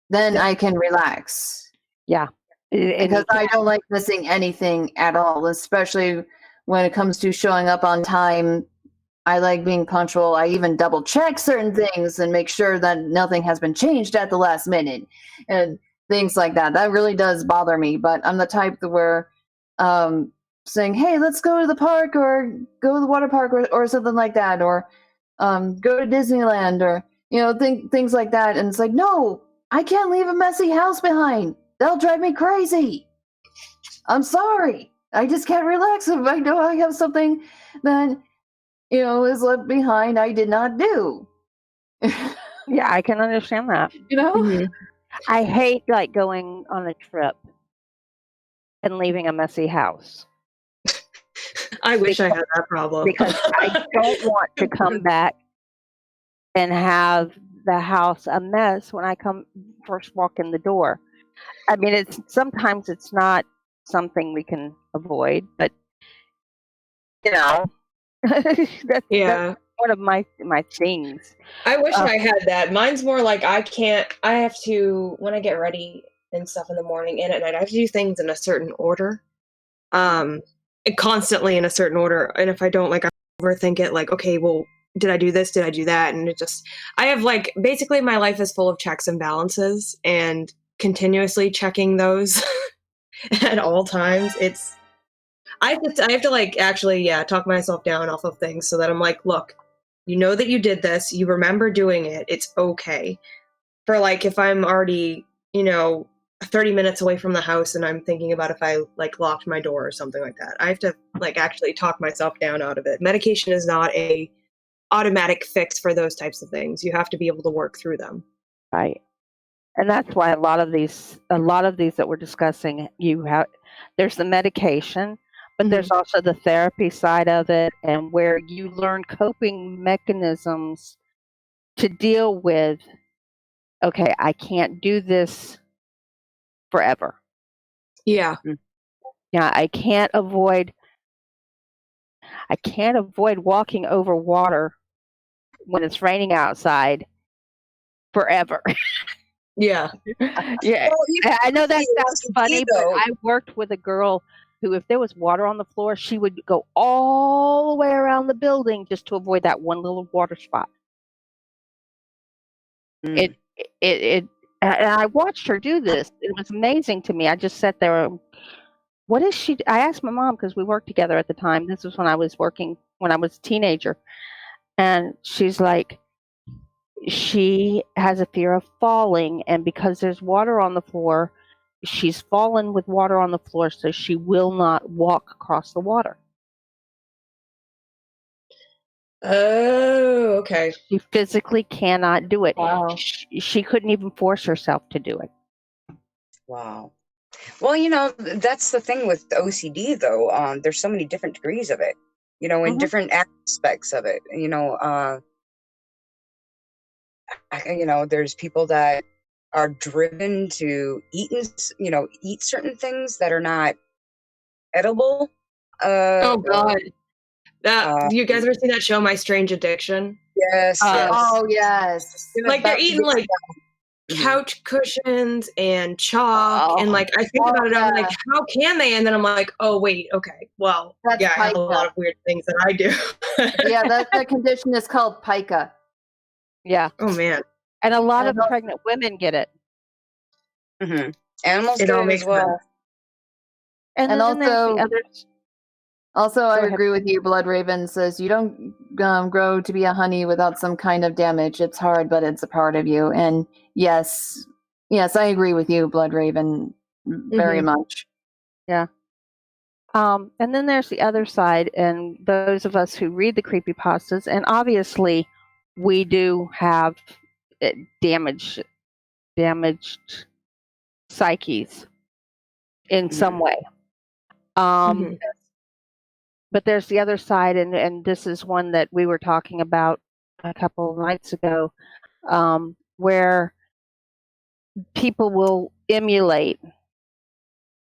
then I can relax. Yeah. Because I don't like missing anything at all, especially when it comes to showing up on time. I like being punctual. I even double check certain things and make sure that nothing has been changed at the last minute and things like that. That really does bother me, but I'm the type where saying, hey, let's go to the park or go to the water park or something like that, or go to Disneyland or, things like that. And it's like, no, I can't leave a messy house behind. That'll drive me crazy. I'm sorry. I just can't relax if I know I have something that, is left behind I did not do. Yeah, I can understand that. I hate like going on a trip and leaving a messy house. I wish I had that problem. Because I don't want to come back and have the house a mess when I first walk in the door. I mean, sometimes it's not something we can avoid, but that's one of my things. I wish I had that. Mine's more like I have to, when I get ready and stuff in the morning and at night, I have to do things in a certain order. Constantly in a certain order. And if I don't, like, I overthink it, like, okay, well, did I do this? Did I do that? And I have, like, basically my life is full of checks and balances and continuously checking those at all times. I have to like actually, talk myself down off of things so that I'm like, look, you know that you did this, you remember doing it, it's okay. For like, if I'm already, 30 minutes away from the house and I'm thinking about if I like locked my door or something like that, I have to like actually talk myself down out of it. Medication is not a automatic fix for those types of things. You have to be able to work through them. Right. And that's why a lot of these that we're discussing, there's the medication, but there's also the therapy side of it, and where you learn coping mechanisms to deal with, okay, I can't do this forever. Yeah. Yeah, I can't avoid walking over water when it's raining outside forever. Yeah. Yeah. Well, I know that sounds funny, but though. I worked with a girl who, if there was water on the floor, she would go all the way around the building just to avoid that one little water spot. And I watched her do this. It was amazing to me. I just sat there. What is she? I asked my mom, because we worked together at the time. This was when I was a teenager. And she's like, she has a fear of falling. And because there's water on the floor, she's fallen with water on the floor, so she will not walk across the water. Oh, okay. She physically cannot do it. Wow. She couldn't even force herself to do it. Wow. Well, that's the thing with OCD, though. There's so many different degrees of it, in different aspects of it. There's people that are driven to eat certain things that are not edible. Oh God. You guys ever seen that show, My Strange Addiction? Yes. Oh yes. Like they're eating like couch cushions and chalk, and like I think about it, I'm like, how can they? And then I'm like, oh wait, okay, well, That's I have a lot of weird things that I do. Yeah, that condition is called pica. Yeah. Oh man. And a lot of pregnant women get it. Mm-hmm. Animals It get all it makes as well. sense. And then there's the others. Also, I ahead. agree with you. Blood Raven says you don't grow to be a honey without some kind of damage. It's hard, but it's a part of you. And yes, I agree with you, Blood Raven, very much. Yeah. And then there's the other side, and those of us who read the creepypastas, and obviously we do have damaged psyches in some way. But there's the other side, and this is one that we were talking about a couple of nights ago, where people will emulate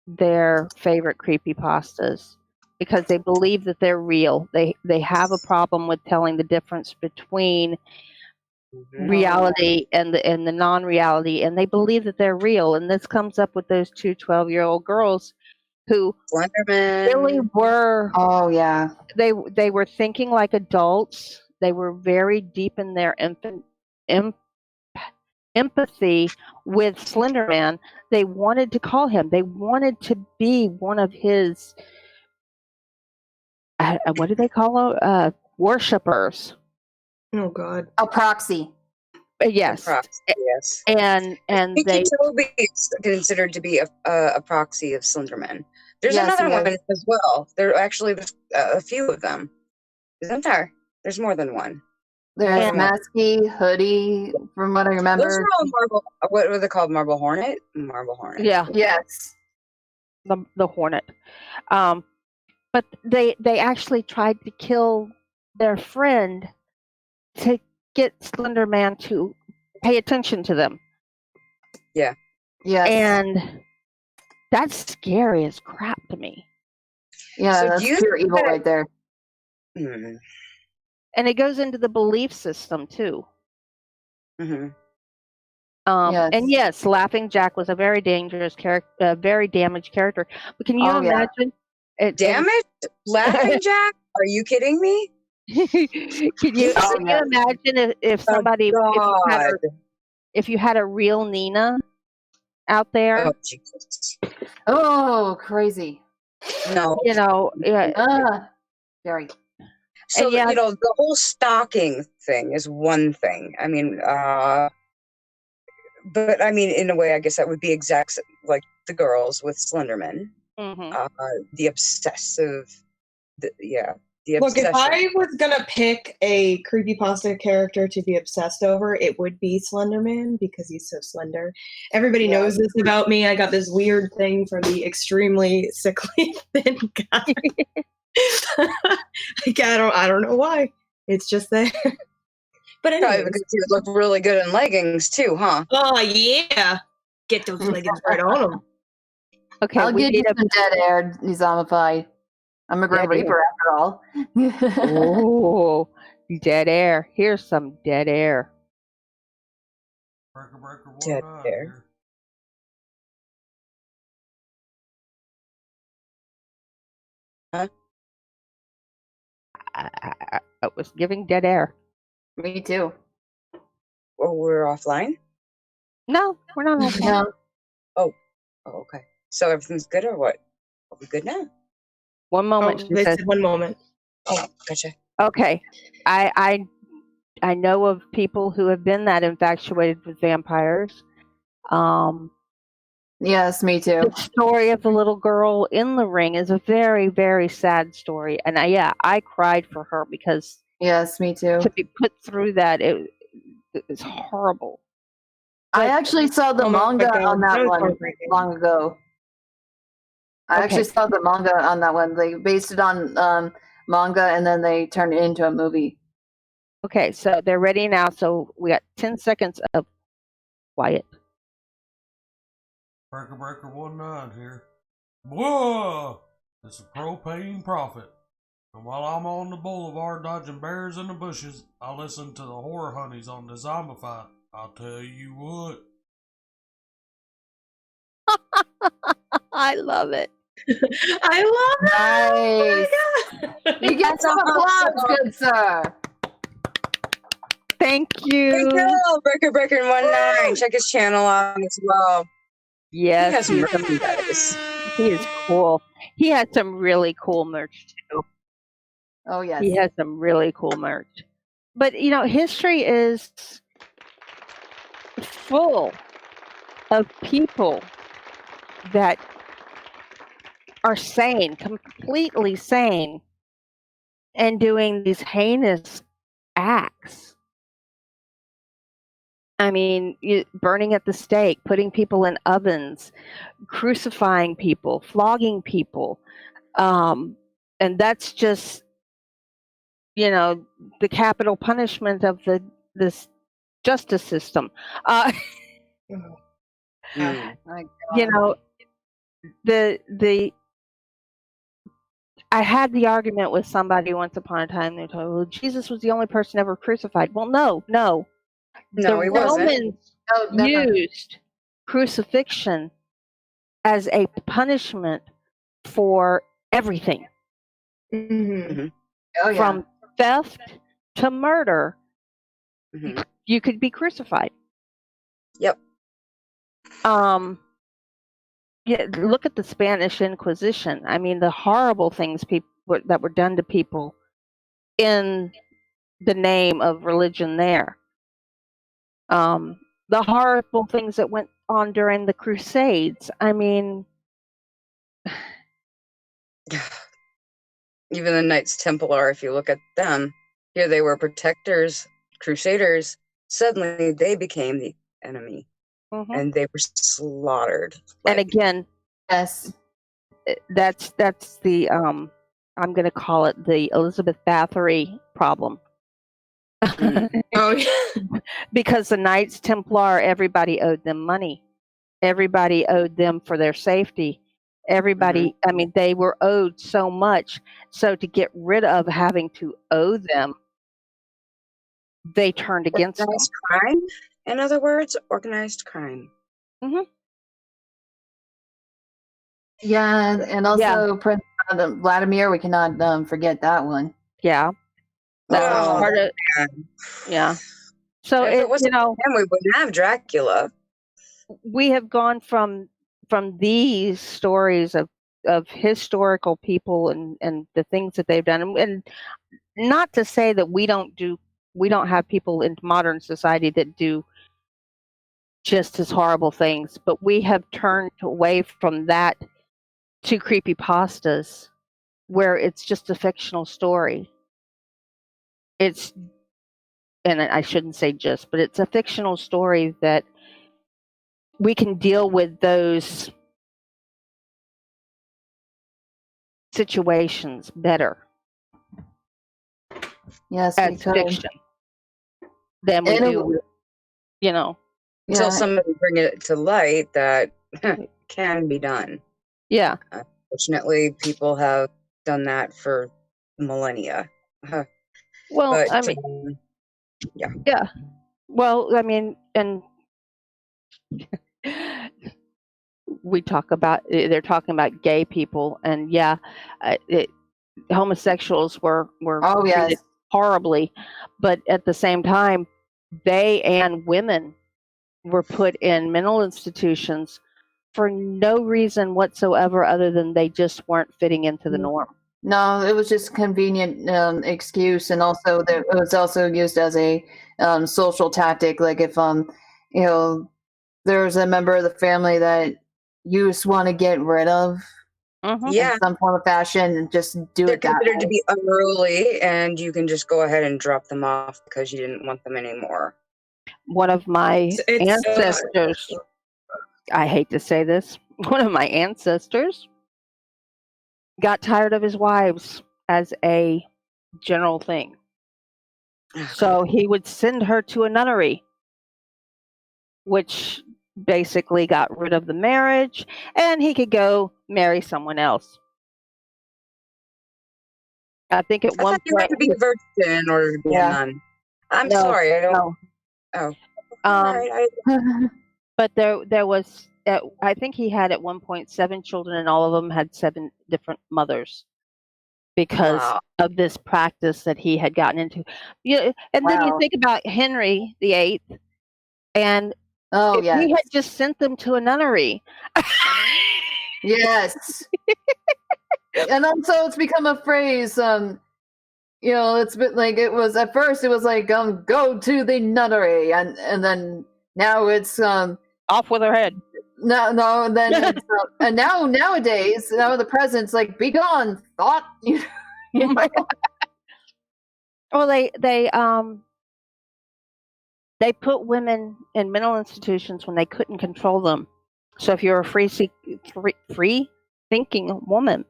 their favorite creepypastas because they believe that they're real. They have a problem with telling the difference between reality and the non-reality, and they believe that they're real. And this comes up with those two 12-year-old girls who really were. Oh yeah. They were thinking like adults. They were very deep in their empathy with Slenderman. They wanted to call him. They wanted to be one of his. What do they call them? Worshippers. Oh God. A proxy. Yes. Yes. And Pinky Toby is considered to be a proxy of Slenderman. There's another one as well. There's a few of them. Isn't there? There's more than one. There's Masky, Hoodie, from what I remember. Those are all Marble. What were they called? Marble Hornet? Marble Hornet. Yeah. Yes. The Hornet. But they actually tried to kill their friend to get Slender Man to pay attention to them. Yeah. Yes. And that's scary as crap to me. Yeah, So that's do you pure think evil that- right there. Hmm. And it goes into the belief system too. Hmm. Yes. And yes, Laughing Jack was a very dangerous character, a very damaged character. But can you Oh, yeah. imagine? Damn it, Laughing Jack? Are you kidding me? Can you Oh, can yeah. you imagine if somebody God. if you had a real Nina out there? Oh Jesus. Oh, crazy. No. You know, yeah, Very. So and yeah- you know, the whole stalking thing is one thing. I mean, but I mean, in a way, I guess that would be exact like the girls with Slenderman. mhm. The obsessive, the Look, if obsession. I was gonna pick a creepypasta character to be obsessed over, it would be Slenderman because he's so slender. Everybody Yeah. knows this about me. I got this weird thing for the extremely sickly thin guy. Like, I don't know why. It's just there. But Probably anyway. because you look really good in leggings too, huh? Oh yeah. Get those leggings right on them. Okay, I'll we give you need some dead air, Dezombified. I'm a Grim Dead air. Reaper after all. Oh, dead air. Here's some dead air. Breaker, Dead 1-9 air. here. I was giving dead air. Me too. Or we're offline? No, we're not on No. Oh, okay. So everything's good or what? Are we good now? One moment, Oh, she they says. said one moment. Oh, gotcha. Okay, I know of people who have been that infatuated with vampires. Yes, me too. The story of the little girl in the ring is a very, very sad story, and I cried for her because Yes, me too. to be put through that, it's horrible. I actually saw the Oh my manga God, on that that was one heartbreaking. long ago. I actually Okay. saw the manga on that one. They based it on manga and then they turned it into a movie. Okay, so they're ready now. So we got 10 seconds of quiet. Breaker 1-9 here. Whoa! It's a propane prophet. And while I'm on the boulevard dodging bears in the bushes, I listen to the horror honeys on the Dezombified. I'll tell you what. I love it. I love Nice. it. You get some applause, good sir. Thank Thank you. you, Breaker 19. Check his channel out as well. Yes, He has he merchandise. is cool. He has some really cool merch too. Oh yes. He has some really cool merch. But you know, history is full of people that are sane, completely sane, and doing these heinous acts. I mean, burning at the stake, putting people in ovens, crucifying people, flogging people. And that's just, the capital punishment of this justice system. Mm. My God. I had the argument with somebody once upon a time. They told me, well, Jesus was the only person ever crucified. Well, no. No, The he wasn't. Romans Oh, never. used crucifixion as a punishment for everything, Mhm. Oh yeah. from theft to murder. Mhm. You could be crucified. Yep. Yeah, look at the Spanish Inquisition. I mean, the horrible things that were done to people in the name of religion there. The horrible things that went on during the Crusades. I mean, Even the Knights Templar, if you look at them, here they were protectors, crusaders. Suddenly they became the enemy mhm. and they were slaughtered. And again, Yes. that's the I'm going to call it the Elizabeth Bathory problem. Oh, yeah. Because the Knights Templar, everybody owed them money. Everybody owed them for their safety. Everybody, I mean, they were owed so much. So to get rid of having to owe them, they turned against them. Organized crime, in other words, organized crime. Yeah, and also Prince Vladimir, we cannot forget that one. Yeah. That was part of, yeah. So if it wasn't him, we wouldn't have Dracula. We have gone from these stories of historical people and the things that they've done, and not to say that we don't have people in modern society that do just as horrible things, but we have turned away from that to creepypastas, where it's just a fictional story. It's, and I shouldn't say just, but it's a fictional story that we can deal with those situations better. Yes, as fiction than we do, Until somebody bring it to light that can be done. Yeah. Unfortunately, people have done that for millennia. Well, but, I mean, yeah. Well, I mean, and they're talking about gay people, and homosexuals were treated horribly, but at the same time, they and women were put in mental institutions for no reason whatsoever other than they just weren't fitting into the norm. No, it was just a convenient excuse, and also it was also used as a social tactic. Like if there's a member of the family that you just want to get rid of in some form of fashion, and just do it that way. They're considered to be unruly, and you can just go ahead and drop them off because you didn't want them anymore. One of my ancestors, I hate to say this, one of my ancestors got tired of his wives as a general thing. So he would send her to a nunnery, which basically got rid of the marriage, and he could go marry someone else. I think at one point you had to be a virgin in order to be a nun. I'm sorry, I don't. No. Oh. But there was, I think he had at one point 7 children, and all of them had 7 different mothers because of this practice that he had gotten into. And then you think about Henry VIII, and he had just sent them to a nunnery. Yes. And also it's become a phrase, it's been like, it was at first it was like go to the nunnery, and then now it's off with her head. No, then it's, and nowadays the president's like, be gone, thought. Well, they put women in mental institutions when they couldn't control them. So if you're a free thinking woman,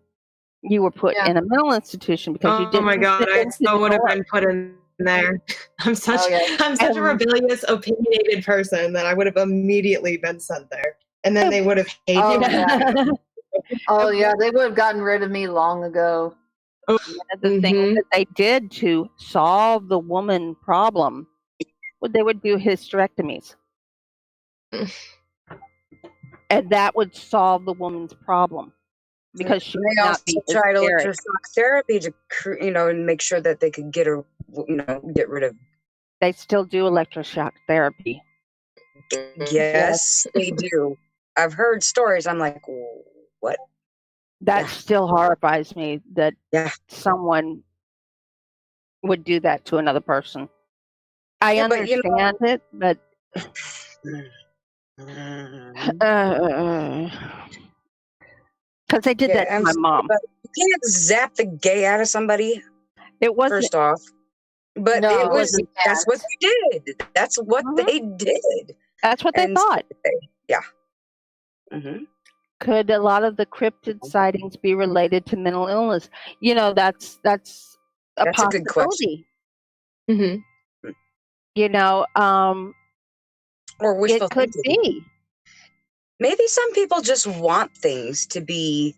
you were put in a mental institution because you didn't. Oh my God, I so would have been put in there. I'm such a rebellious, opinionated person that I would have immediately been sent there, and then they would have hated me. They would have gotten rid of me long ago. The thing that they did to solve the woman problem, they would do hysterectomies, and that would solve the woman's problem. Because she they also tried electroshock therapy to, and make sure that they could get her, get rid of. They still do electroshock therapy. Yes, they do. I've heard stories. I'm like, what? That still horrifies me that someone would do that to another person. I understand it, but. Because they did that to my mom. You can't zap the gay out of somebody. It wasn't. First off. But it was. That's what they did. That's what they did. That's what they thought. Yeah. Could a lot of the cryptid sightings be related to mental illness? You know, that's a That's a good question. possibility. hmm You know, Or wishful it could thinking. be. Maybe some people just want things to be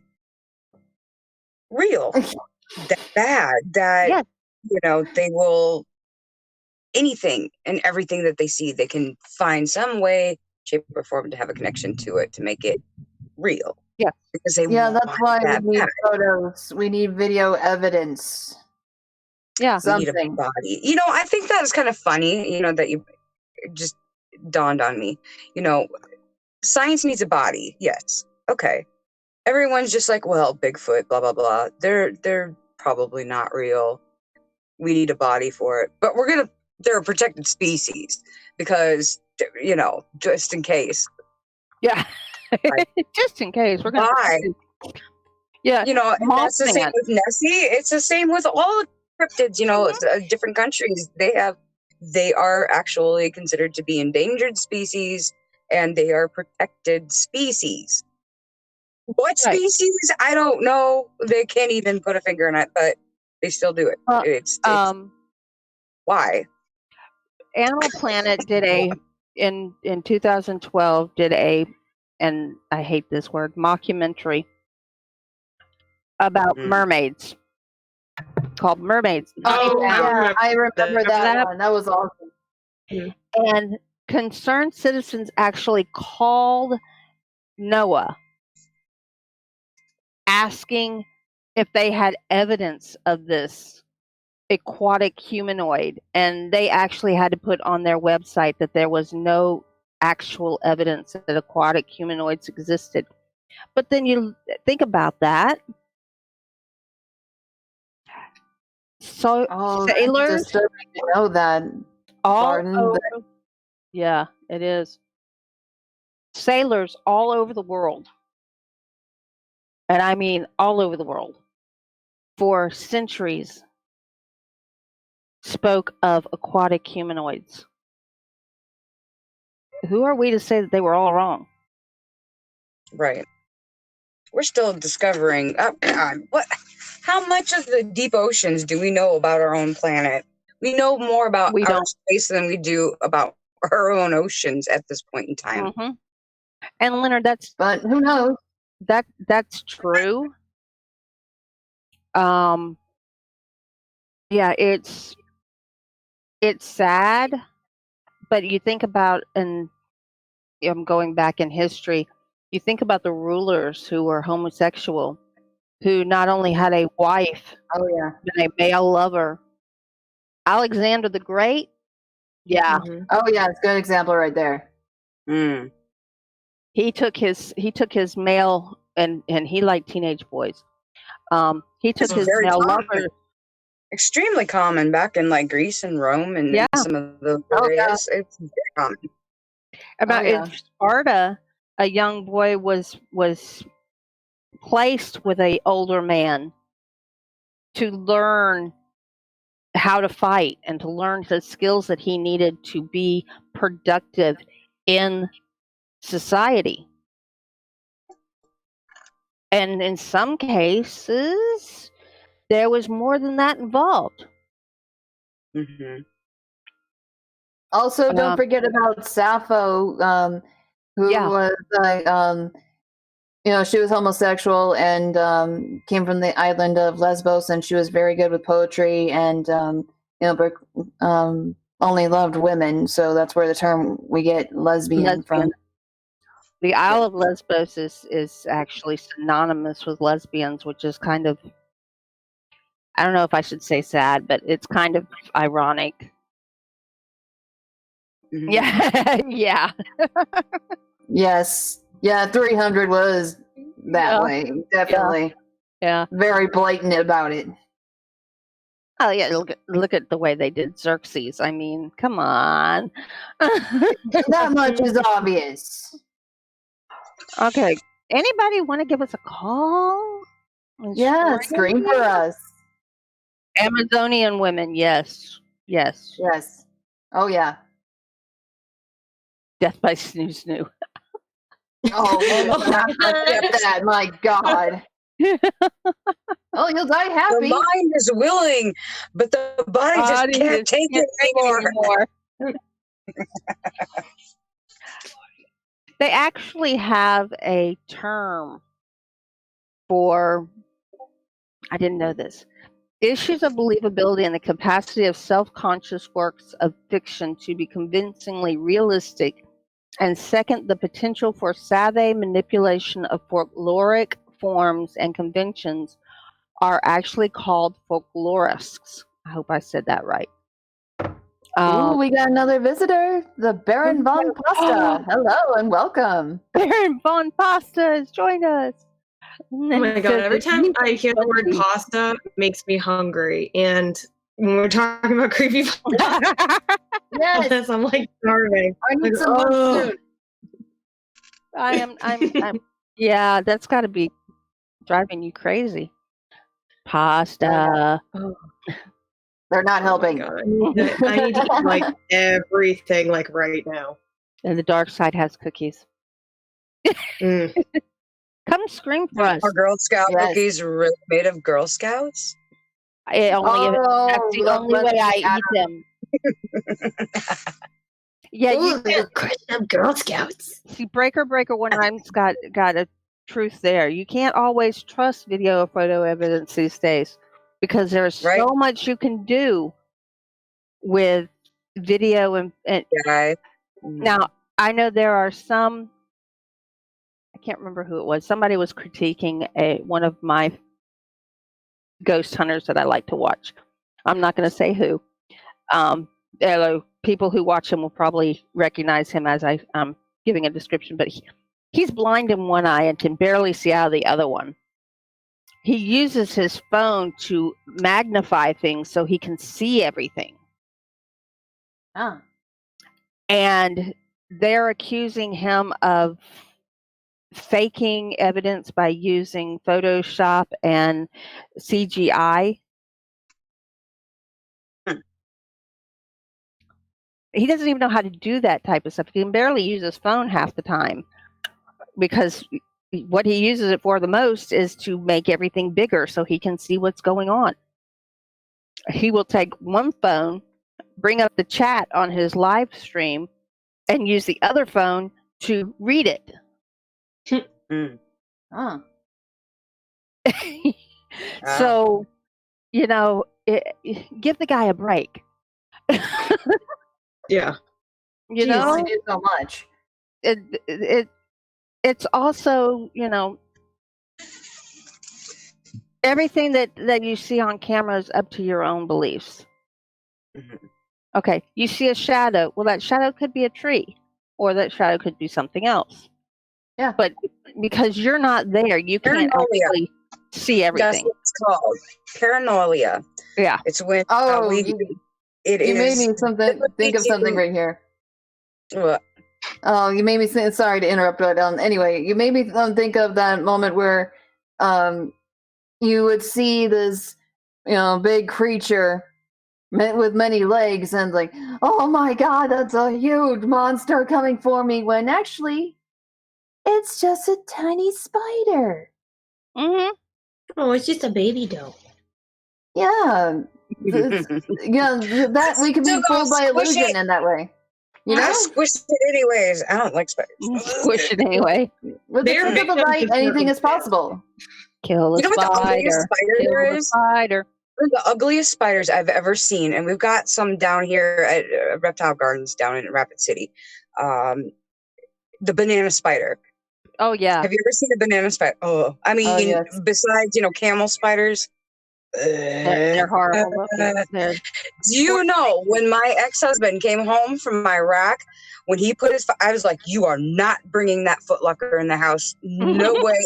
real, that bad, that Yes. they will anything and everything that they see, they can find some way, shape, or form to have a connection to it to make it real. Yeah. Because they Yeah, want that's why that we need bad. photos. We need video evidence. Yeah. We need a Something. body. I think that is kind of funny, that you just dawned on me. Science needs a body. Yes. Okay. Everyone's just like, well, Bigfoot, blah, blah, blah. They're probably not real. We need a body for it. But they're a protected species because, just in case. Yeah. Just in case. We're going Why? to. Yeah. And that's the same Mothman. with Nessie. It's the same with all cryptids, different countries. They are actually considered to be endangered species, and they are protected species. What Right. species? I don't know. They can't even put a finger on it, but they still do it. Well, It's why? Animal Planet did in 2012 and I hate this word, mockumentary about mermaids called Mermaids. Oh, Down. yeah, I remember that that? one. That was awesome. And concerned citizens actually called NOAA asking if they had evidence of this aquatic humanoid, and they actually had to put on their website that there was no actual evidence that aquatic humanoids existed. But then you think about that. So Oh, sailors that's disturbing to know that. all Pardon, over, but- yeah, it is. Sailors all over the world, and I mean all over the world, for centuries spoke of aquatic humanoids. Who are we to say that they were all wrong? Right. We're still discovering. Oh God, what? How much of the deep oceans do we know about our own planet? We know more about We our don't. space than we do about our own oceans at this point in time. Mm-hmm. And Leonard, but who knows? that's true. Yeah, it's sad, but you think about, and I'm going back in history, you think about the rulers who were homosexual, who not only had a wife, Oh, yeah. but a male lover. Alexander the Great, yeah, Oh, yeah, it's a good example right there. Mm. he took his male, and he liked teenage boys. He took It's his very male common. lover. Extremely common back in like Greece and Rome and Yeah. some of those Oh, yeah. areas. It's very common. About yeah. in Sparta, a young boy was placed with a older man to learn how to fight and to learn the skills that he needed to be productive in society. And in some cases, there was more than that involved. Mm-hmm. Also, don't forget about Sappho, who Yeah. was she was homosexual and came from the island of Lesbos, and she was very good with poetry and but only loved women. So that's where the term we get lesbian from. The Isle of Lesbos is actually synonymous with lesbians, which is kind of, I don't know if I should say sad, but it's kind of ironic. Mm-hmm. Yeah, yeah. Yes. Yeah, 300 was that way. Definitely. Yeah. Very blatant about it. Oh yeah, look at the way they did Xerxes. I mean, come on. That much is obvious. Okay. Anybody want to give us a call? Yeah, scream for us. Amazonian women, yes. Yes. Yes. Oh, yeah. Death by Snoo Snoo. Oh, well, accept that. My God. Oh, you'll die happy. The mind is willing, but the body just can't take it anymore. They actually have a term for, I didn't know this, issues of believability and the capacity of self-conscious works of fiction to be convincingly realistic, and second, the potential for savvy manipulation of folkloric forms and conventions are actually called folklorists. I hope I said that right. Ooh, we got another visitor, the Baron von Pasta. Hello and welcome. Baron von Pasta has joined us. Oh my god, every time I hear the word pasta, it makes me hungry. And when we're talking about CreepyPasta, Yes, I'm like starving. I need Like, some lunch oh. soon. I'm yeah, that's got to be driving you crazy. Pasta. They're not Oh my helping. god, I need to eat, like everything like right now. And the dark side has cookies. Mm. Come scream for us. Are Girl Scout Yes. cookies really made of Girl Scouts? That's the look, only way I Adam. eat them. Yeah, you Ooh, crushed up Girl Scouts. see, Breaker One Time's got a truth there. You can't always trust video or photo evidence these days because there's Right. so much you can do with video and Guys. now I know there are some. I can't remember who it was. Somebody was critiquing one of my ghost hunters that I like to watch. I'm not going to say who. People who watch him will probably recognize him as I'm giving a description, but he's blind in one eye and can barely see out of the other one. He uses his phone to magnify things so he can see everything. Ah. And they're accusing him of faking evidence by using Photoshop and CGI. He doesn't even know how to do that type of stuff. He can barely use his phone half the time because what he uses it for the most is to make everything bigger so he can see what's going on. He will take one phone, bring up the chat on his live stream, and use the other phone to read it. Ah. So, give the guy a break. Yeah. You Jeez, know, I do so much. it's also, everything that you see on camera is up to your own beliefs. Mhm. Okay, you see a shadow. Well, that shadow could be a tree, or that shadow could be something else. Yeah. But because you're not there, you can't Paranoia. actually see That's everything. what it's called. Paranoia. Yeah. It's when Oh, we. It you made is. me think of something right here. What? Oh, you made me think. Sorry to interrupt, but anyway, you made me think of that moment where you would see this, big creature with many legs, and like, oh my god, that's a huge monster coming for me. When actually, it's just a tiny spider. Mm-hmm. Oh, it's just a baby doll. Yeah, that we could be Still fooled by gonna squish illusion it. in that way. You I know, squished it anyways. I don't like spiders. Squish it anyway. with the They're trick of the victims right, of anything is circumstance. possible. Kill a You know what the ugliest spider. spider Kill there the is? spider. One of the ugliest spiders I've ever seen, and we've got some down here at Reptile Gardens down in Rapid City. The banana spider. Oh yeah. Have you ever seen a banana spider? Oh, I mean, yes. besides camel spiders. They're horrible looking. Do you know when my ex-husband came home from Iraq, when he put his, I was like, "You are not bringing that footlocker in the house. No way.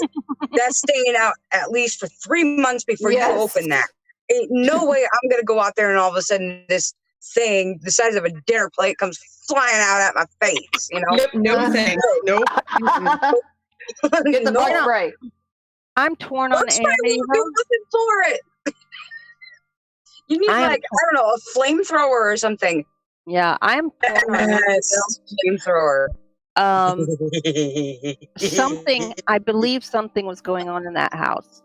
That's staying out at least for 3 months before you open that. Ain't no way I'm gonna go out there and all of a sudden this thing the size of a dinner plate comes flying out at my face. Yep, no thanks. Nope. Get the bug spray. I'm torn on Bug spray won't do nothing for it. You need I don't know, a flamethrower or something. Yeah, I'm torn on Yes, flamethrower. Something, I believe something was going on in that house.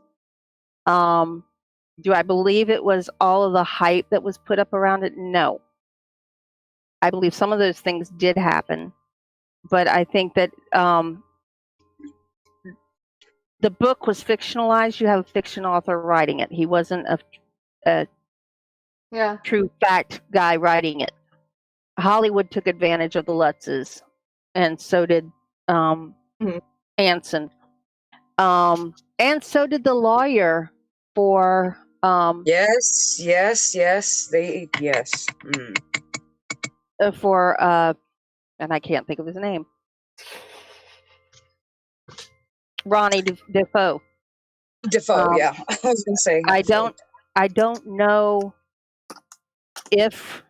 Do I believe it was all of the hype that was put up around it? No. I believe some of those things did happen, but I think that the book was fictionalized. You have a fiction author writing it. He wasn't a true fact guy writing it. Hollywood took advantage of the Lutzes, and so did Anson. And so did the lawyer for yes. for and I can't think of his name. Ronnie Defoe. Yeah. I was gonna say. I don't know if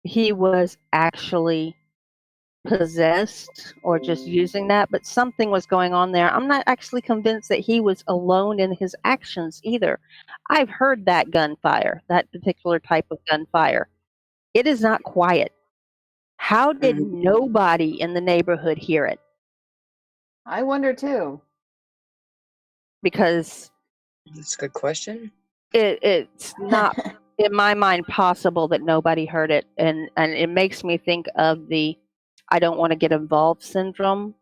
he was actually possessed or just using that, but something was going on there. I'm not actually convinced that he was alone in his actions either. I've heard that gunfire, that particular type of gunfire. It is not quiet. How did nobody in the neighborhood hear it? I wonder too. Because that's a good question. It's not in my mind possible that nobody heard it, and it makes me think of the I don't want to get involved syndrome,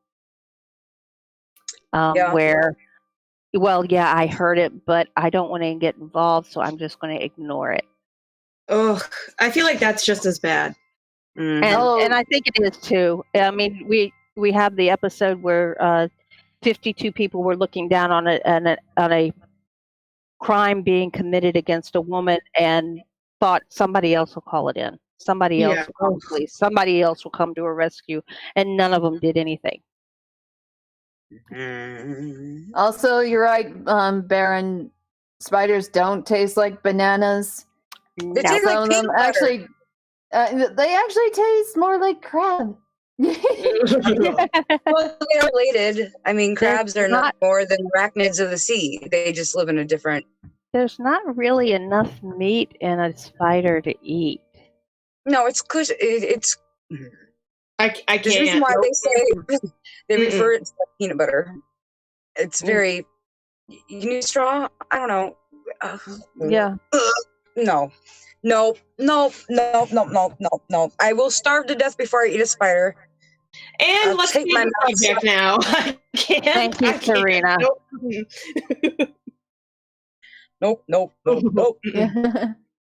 where, well, yeah, I heard it, but I don't want to get involved, so I'm just going to ignore it. Ugh, I feel like that's just as bad. And I think it is too. I mean, we have the episode where 52 people were looking down on a crime being committed against a woman and thought somebody else will call it in. Somebody else will call the police. Somebody else will come to her rescue, and none of them did anything. Also, you're right, Baron. Spiders don't taste like bananas. They taste like peanut butter. Actually, they actually taste more like crab. Well, they're related. I mean, crabs are not more than arachnids of the sea. They just live in a different. There's not really enough meat in a spider to eat. No, it's because it's. I can't. There's a reason why they say they refer it to peanut butter. It's very. You need straw? I don't know. Yeah. No. I will starve to death before I eat a spider. And let's take my subject now. I can't. Thank you, Serena. Nope.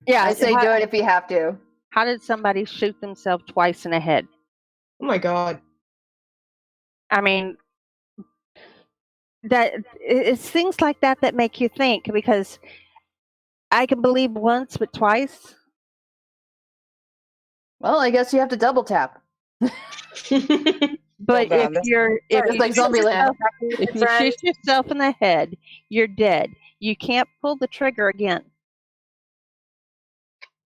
Yeah, I say do it if you have to. How did somebody shoot themselves twice in the head? Oh my God. I mean, that it's things like that that make you think, because I can believe once, but twice. Well, I guess you have to double tap. But if you shoot yourself in the head, you're dead. You can't pull the trigger again.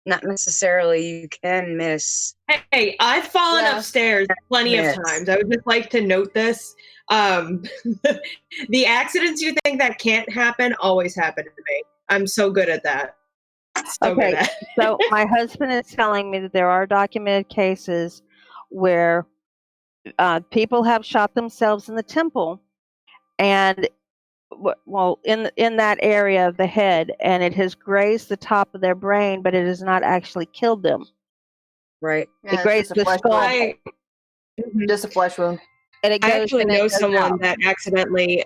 Not necessarily. You can miss. Hey, I've fallen upstairs plenty of times. I would just like to note this. The accidents you think that can't happen always happen to me. I'm so good at that. So my husband is telling me that there are documented cases where people have shot themselves in the temple, and in that area of the head, and it has grazed the top of their brain, but it has not actually killed them. Right. It grazed the skull. Just a flesh wound. And it I goes actually and know it goes someone out. that accidentally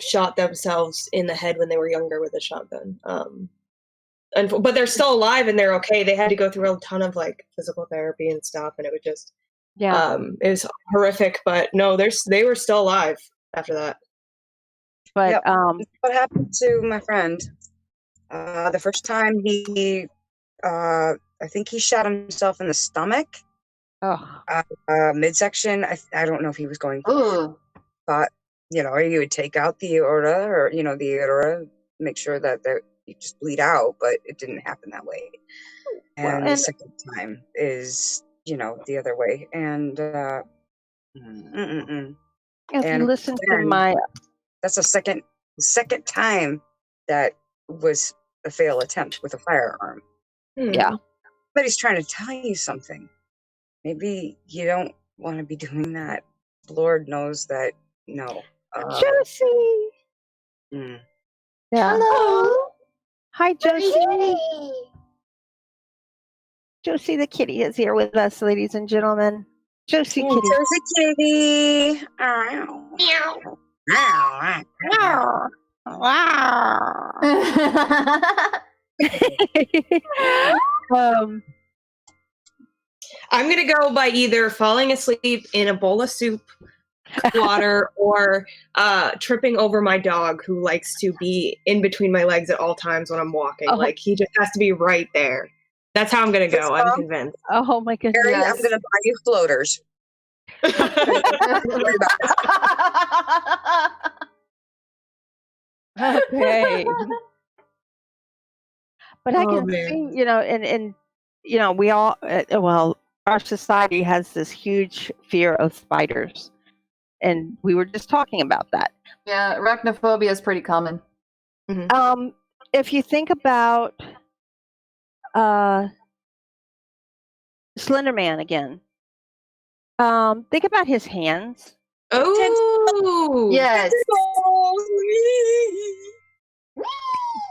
shot themselves in the head when they were younger with a shotgun. But they're still alive and they're okay. They had to go through a ton of like physical therapy and stuff, and it was just it was horrific. But no, they were still alive after that. But what happened to my friend? The first time he I think he shot himself in the stomach. Midsection. I don't know if he was going. But you would take out the aorta, or the aorta, make sure that you just bleed out, but it didn't happen that way. And the second time is the other way. And if you listen to my, that's the second time that was a failed attempt with a firearm. Yeah. But he's trying to tell you something. Maybe you don't want to be doing that Lord knows that no. Josie. Mm. Yeah. Hello. Hi, Josie. Josie the kitty is here with us, ladies and gentlemen. Josie kitty. Josie kitty. Meow. Meow. I'm gonna go by either falling asleep in a bowl of soup, water, or tripping over my dog, who likes to be in between my legs at all times when I'm walking. Oh. Like, he just has to be right there. That's how I'm gonna go. I'm convinced. Oh my goodness. Harry, Yes. I'm gonna buy you floaters. Worry about that. Okay. But I Oh, can man. see, and we all, well, our society has this huge fear of spiders. And we were just talking about that. Yeah, arachnophobia is pretty common. If you think about Slender Man again, think about his hands. Oh, Yes.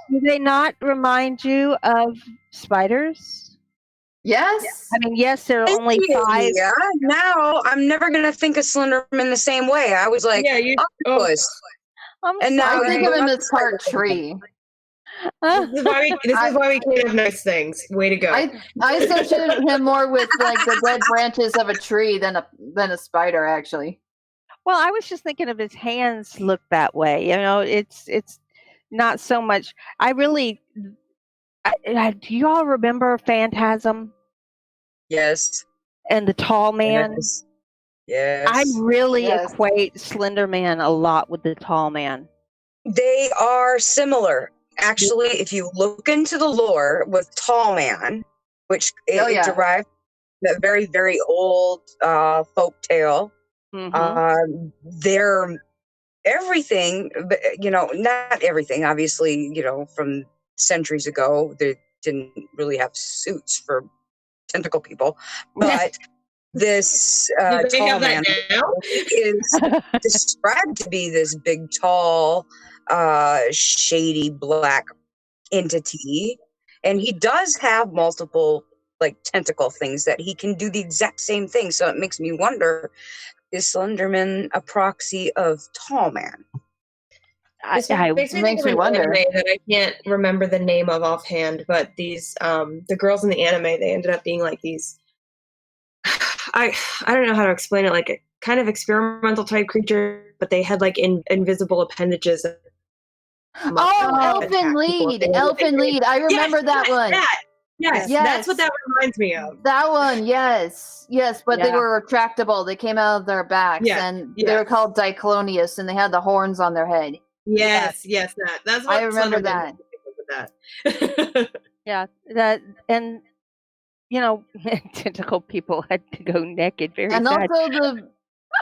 Do they not remind you of spiders? Yes. I mean, yes, there are only 5. Yeah, now I'm never gonna think of Slenderman the same way. I was like, yeah. octopus. And now I think of you him have as part tree. This is why we can't have nice things. Way to go. I associate him more with like the dead branches of a tree than a spider, actually. Well, I was just thinking of his hands look that way. It's not so much. Do you all remember Phantasm Yes. and the tall man? Yes. I really Yes. equate Slender Man a lot with the tall man. They are similar. Actually, if you look into the lore with Tall Man, which it derived from that very, very old folk tale, they're everything, but not everything, obviously, from centuries ago, they didn't really have suits for tentacle people, but this tall man is described to be this big, tall, shady black entity, and he does have multiple like tentacle things that he can do the exact same thing. So it makes me wonder, is Slenderman a proxy of Tall Man? This makes me wonder that I can't remember the name of offhand, but these the girls in the anime, they ended up being like these I don't know how to explain it, like a kind of experimental type creature, but they had like invisible appendages. Elfin Lead. I remember that one. Yes, that's what that reminds me of. That one, yes, but they were retractable. They came out of their backs, and they were called Diclonius, and they had the horns on their head. Yes, that's what I remember that. Yeah, that, and tentacle people had to go naked. Very and sad. Also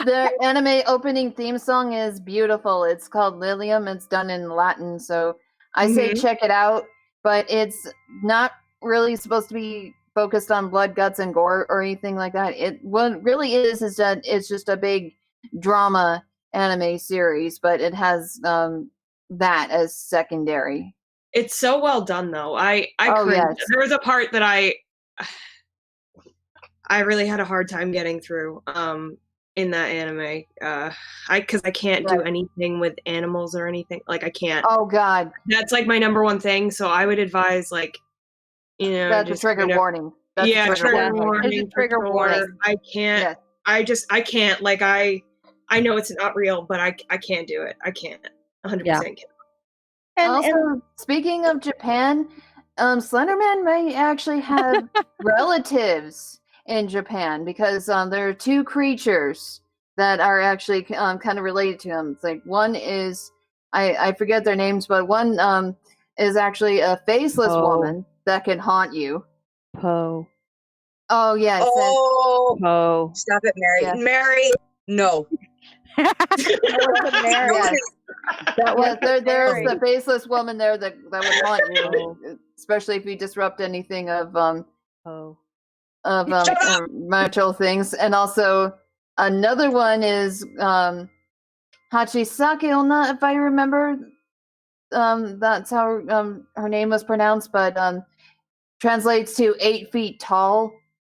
the anime opening theme song is beautiful. It's called Lilium. It's done in Latin, so I say check it out. But it's not really supposed to be focused on blood, guts, and gore or anything like that. What really is that it's just a big drama anime series, but it has that as secondary. It's so well done, though. I there was a part that I really had a hard time getting through in that anime, because I can't do anything with animals or anything. Like, I can't. Oh God, that's like my number one thing. So I would advise, like, that's a trigger warning. That's a trigger warning. There's a trigger warning. I can't. Yes. I can't. Like, I know it's not real, but I can't do it. I can't. 100% can't. And also, speaking of Japan, Slenderman may actually have relatives in Japan, because there are 2 creatures that are actually kind of related to him. It's like one is, I forget their names, but one is actually a faceless woman that can haunt you. Poe. Oh yes. Poe. Stop it, Mary. Yes. Mary, no. There's the faceless woman there that would haunt you, especially if you disrupt anything of marital things. And also Another one is Hachisake Onna, if I remember. That's how her name was pronounced, but translates to 8 feet tall.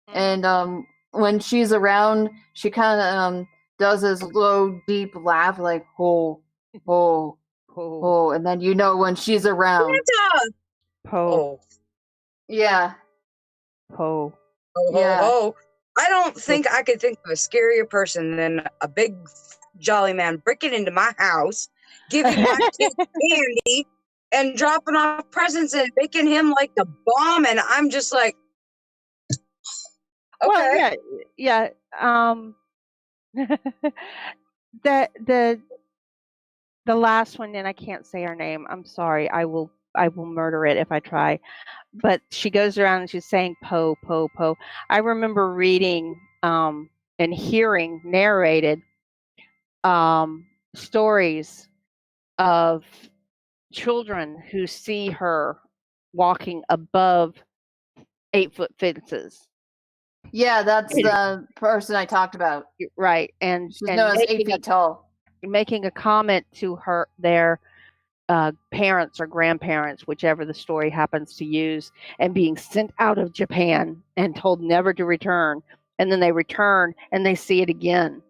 And when she's around, she kind of does this low, deep laugh, like ho, ho, ho, and then you know when she's around. Santa! Po. Oh, Po. Yeah. oh, Yeah. oh. I don't think I could think of a scarier person than a big jolly man breaking into my house, giving my kid candy, and dropping off presents and making him like the bomb. And I'm just like, okay. Well, yeah. The last one, and I can't say her name. I'm sorry. I will murder it if I try. But she goes around and she's saying po, po, po. I remember reading and hearing narrated stories of children who see her walking above 8-foot fences. Yeah, that's the person I talked about. Right. And She's known as 8 feet tall. Making a comment to their parents or grandparents, whichever the story happens to use, and being sent out of Japan and told never to return. And then they return and they see it again.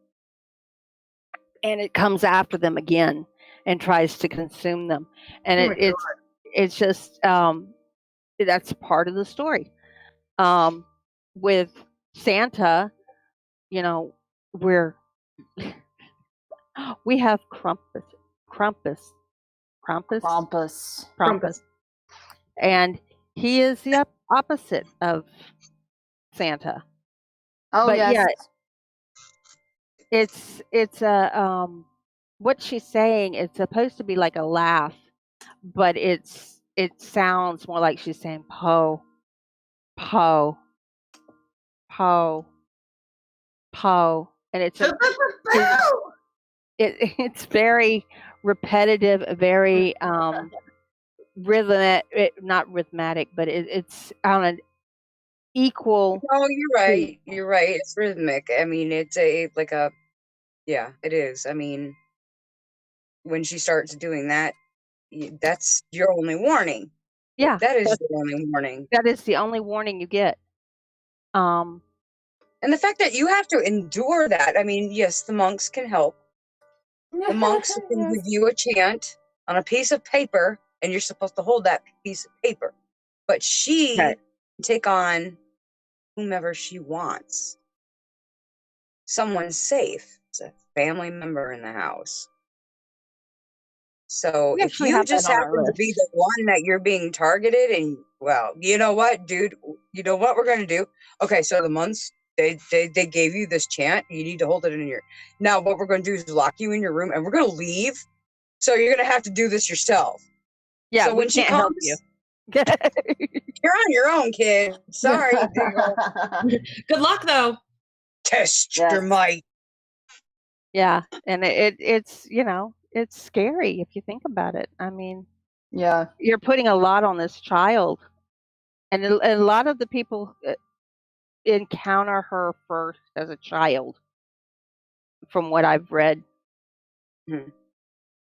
And it comes after them again and tries to consume them. And it's just, that's part of the story. With Santa, you know, we have Krampus. And he is the opposite of Santa. Oh, but yes. yeah, it's a what she's saying, it's supposed to be like a laugh, but it sounds more like she's saying po, po, po, po, and it's very repetitive, very not rhythmic, but it's on an equal. No, you're right. You're right. It's rhythmic. I mean, it's yeah, it is. I mean, when she starts doing that, that's your only warning. Yeah, that is the only warning. That is the only warning you get. And the fact that you have to endure that. I mean, yes, the monks can help. The monks can give you a chant on a piece of paper, and you're supposed to hold that piece of paper. But she can take on whomever she wants. Someone safe. It's a family member in the house. So if you just happen to be the one that you're being targeted, and well, you know what, dude? You know what we're gonna do? Okay, so the months they gave you this chant. You need to hold it in your. Now what we're gonna do is lock you in your room, and we're gonna leave. So you're gonna have to do this yourself. Yeah, so when she comes, help you. You're on your own, kid. Sorry. Good luck, though. Test your might. Yeah, and it's it's scary if you think about it. I mean, yeah, you're putting a lot on this child, and a lot of the people encounter her first as a child, from what I've read.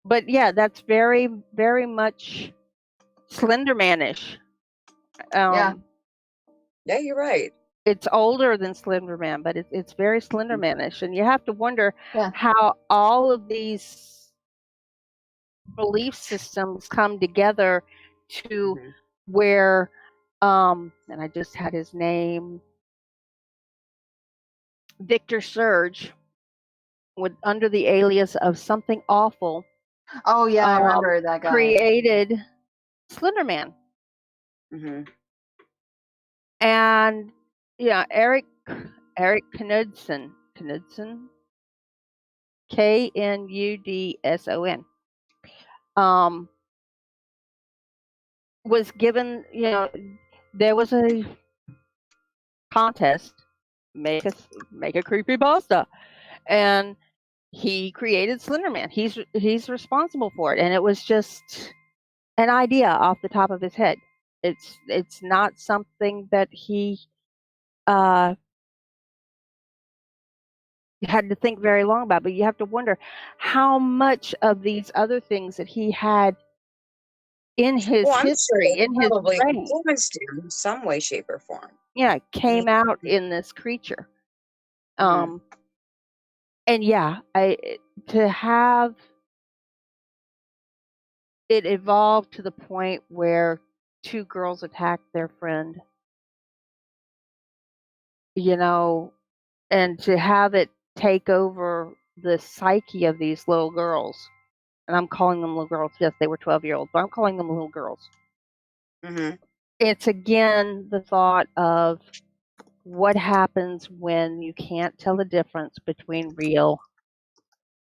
But yeah, that's very, very much Slenderman-ish. Yeah, you're right. It's older than Slenderman, but it's very Slenderman-ish, and you have to wonder how all of these belief systems come together to where and I just had his name, Victor Surge, under the alias of Something Awful. Oh yeah, I remember that guy. Created Slenderman. And yeah, Eric Knudson, Knudson, was given, there was a contest, make a CreepyPasta, and he created Slenderman. He's responsible for it, and it was just an idea off the top of his head. It's not something that he had to think very long about. But you have to wonder how much of these other things that he had in his Well, I'm sure history, it in his probably brain, influenced him in some way, shape, or form. came out in this creature. Mhm. And yeah, to have it evolved to the point where two girls attacked their friend, and to have it take over the psyche of these little girls. And I'm calling them little girls. Yes, they were 12-year-olds, but I'm calling them little girls. Mhm. It's again the thought of what happens when you can't tell the difference between real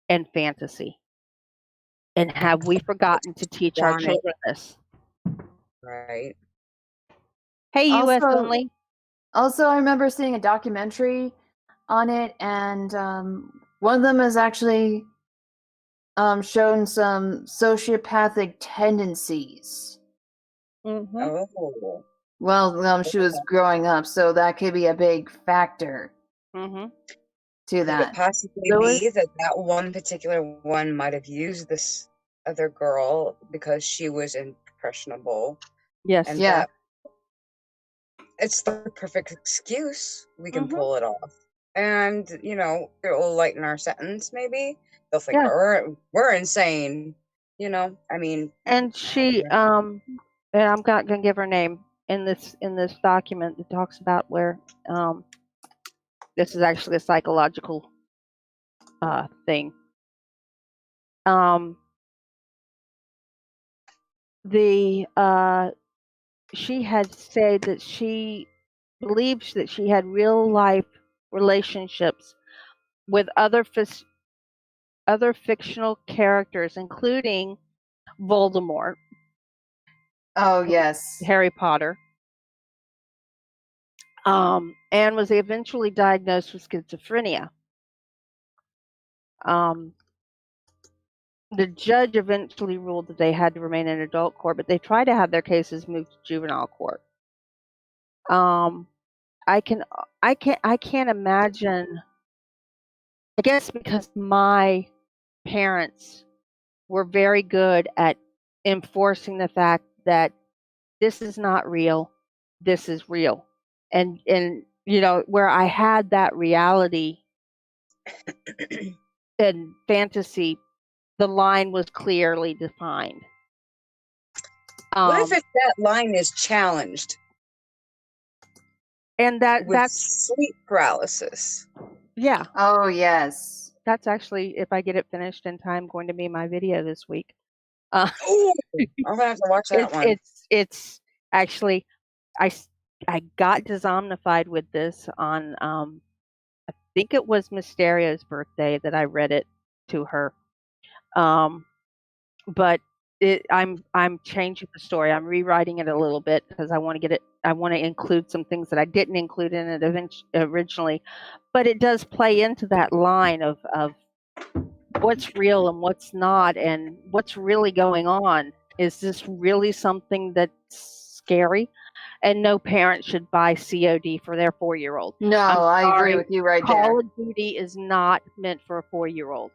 and fantasy. And have we forgotten to teach our Want it, children this? right? Hey, US Also, only. I remember seeing a documentary on it, and one of them has actually shown some sociopathic tendencies. Mm-hmm. Oh. Well, she was growing up, so that could be a big factor Mm-hmm. to Could it that. possibly Louis? be that one particular one might have used this other girl because she was impressionable, Yes. and Yeah. that it's the perfect excuse we can Mhm. pull it off, and it will lighten our sentence. Maybe they'll think Yeah. we're insane. I mean, And she, and I'm not gonna give her name in this document that talks about where, this is actually a psychological thing. She had said that she believed that she had real life relationships with other fictional characters, including Voldemort, Oh yes. Harry Potter, and was eventually diagnosed with schizophrenia. The judge eventually ruled that they had to remain in adult court, but they tried to have their cases moved to juvenile court. I can't imagine. I guess because my parents were very good at enforcing the fact that this is not real, this is real, and where I had that reality and fantasy, the line was clearly defined. what if that line is challenged? And with that's sleep paralysis. Yeah. Oh yes. That's actually, if I get it finished in time, going to be my video this week. Ooh, I'm gonna have to watch that one. It's actually, I got Dezombified with this on, I think it was Mysteria's birthday that I read it to her. But I'm changing the story. I'm rewriting it a little bit because I want to include some things that I didn't include in it originally. But it does play into that line of what's real and what's not, and what's really going on. Is this really something that's scary? And no parent should buy COD for their 4-year-old. No, I agree with you right there. Call of Duty is not meant for a 4-year-old.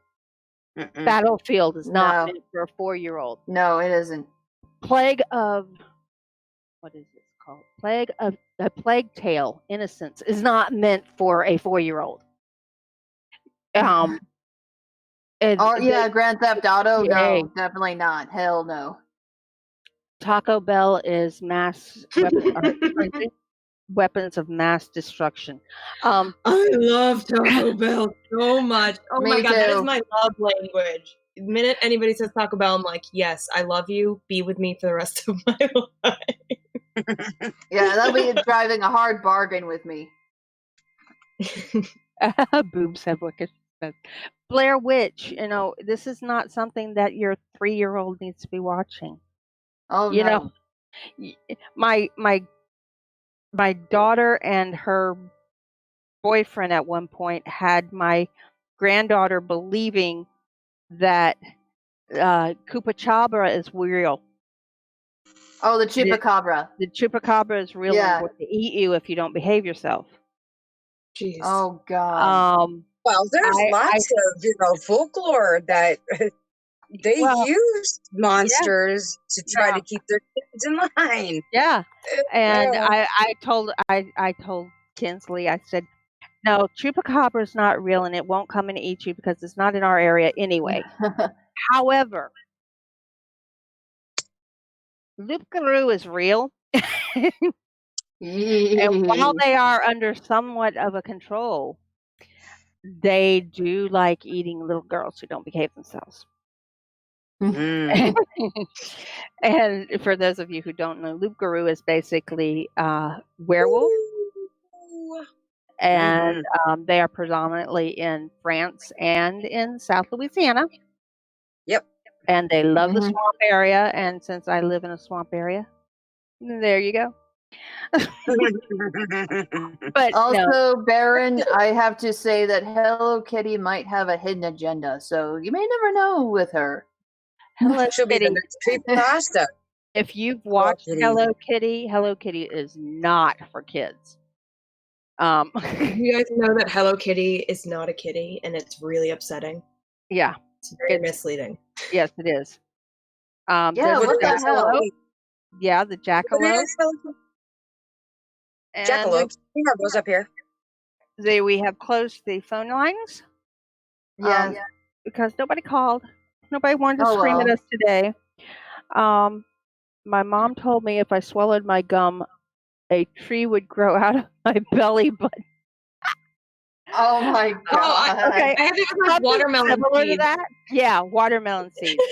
Battlefield is not meant for a 4-year-old. No, it isn't. Plague of what is this called? Plague Tale: Innocence is not meant for a 4-year-old. Grand Theft Auto? Yeah. No, definitely not. Hell no. Taco Bell is mass weapons of mass destruction. I love Taco Bell so much. Oh Me my god, that is too. my love language. The minute anybody says Taco Bell, I'm like, yes, I love you. Be with me for the rest of my life. Yeah, that'll be driving a hard bargain with me. Boobs have wicked. Blair Witch, this is not something that your 3-year-old needs to be watching. Oh no. My daughter and her boyfriend at one point had my granddaughter believing that Chupacabra is real. Oh, the Chupacabra. The Chupacabra is real and going to eat you if you don't behave yourself. Jeez. Oh god. Well, there's lots of folklore that they use monsters to try to keep their kids in line. Yeah. And I told Kinsley, I said, no, chupacabra is not real and it won't come and eat you because it's not in our area anyway. However, loup-garou is real. And while they are under somewhat of a control, they do like eating little girls who don't behave themselves. Mm. And for those of you who don't know, loup-garou is basically werewolf. And they are predominantly in France and in South Louisiana. Yep. And they love the swamp area. And since I live in a swamp area, there you go. But also, Baron, I have to say that Hello Kitty might have a hidden agenda, so you may never know with her. Hello She'll be the next CreepyPasta. If you've watched Hello Kitty is not for kids. You guys know that Hello Kitty is not a kitty, and it's really upsetting. Yeah, it's very misleading. Yes, it is. What the hell? Yeah, the jackalope. Jackalope. We have those up here. We have closed the phone lines. Yeah. Because nobody called. Nobody wanted to scream at us today. My mom told me if I swallowed my gum, a tree would grow out of my belly button. Oh my god! Okay, I have to watermelon seeds. That? Yeah, watermelon seeds.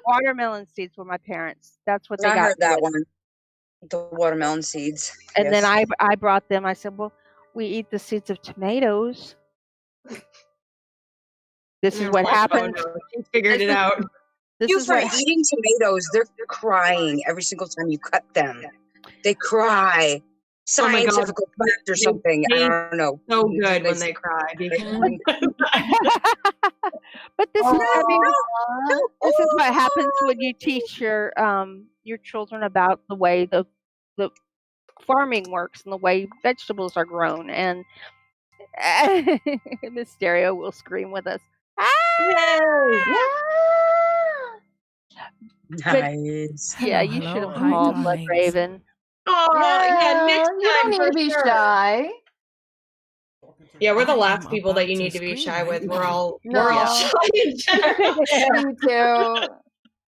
Watermelon seeds were my parents. That's what they got. I heard that one. The watermelon seeds. And then I brought them. I said, "Well, we eat the seeds of tomatoes." This is what happens. You figured it out. You for eating tomatoes, they're crying every single time you cut them. They cry. Scientific fact or something. I don't know. So good when they cry. But this is what happens when you teach your children about the way the farming works and the way vegetables are grown. And Mysterio will scream with us. Nice. Yeah, you should have called Blood Raven. Oh, next you don't need to be shy. Yeah, we're the last people that you need to be shy with. We're all shy in general. Me too.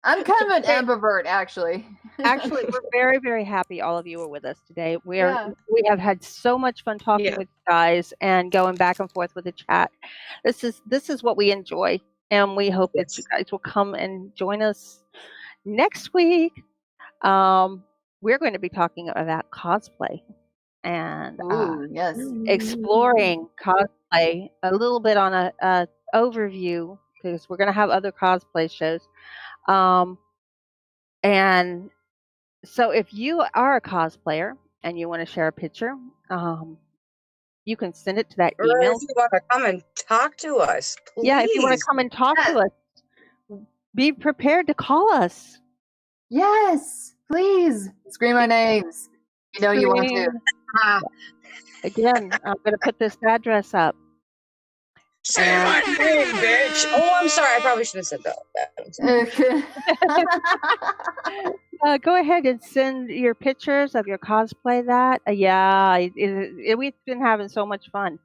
I'm kind of an ambivert, actually. Actually, we're very, very happy all of you are with us today. We have had so much fun talking with you guys and going back and forth with the chat. This is what we enjoy, and we hope that you guys will come and join us next week. We're going to be talking about cosplay and exploring cosplay a little bit on a overview, because we're going to have other cosplay shows. And so if you are a cosplayer and you want to share a picture, you can send it to that email. Or if you want to come and talk to us, please. Yeah, if you want to come and talk to us, be prepared to call us. Yes, please. Scream our names. You know you want to. Again, I'm going to put this address up. Say my name, bitch. Oh, I'm sorry. I probably should have said that. Go ahead and send your pictures of your cosplay. We've been having so much fun.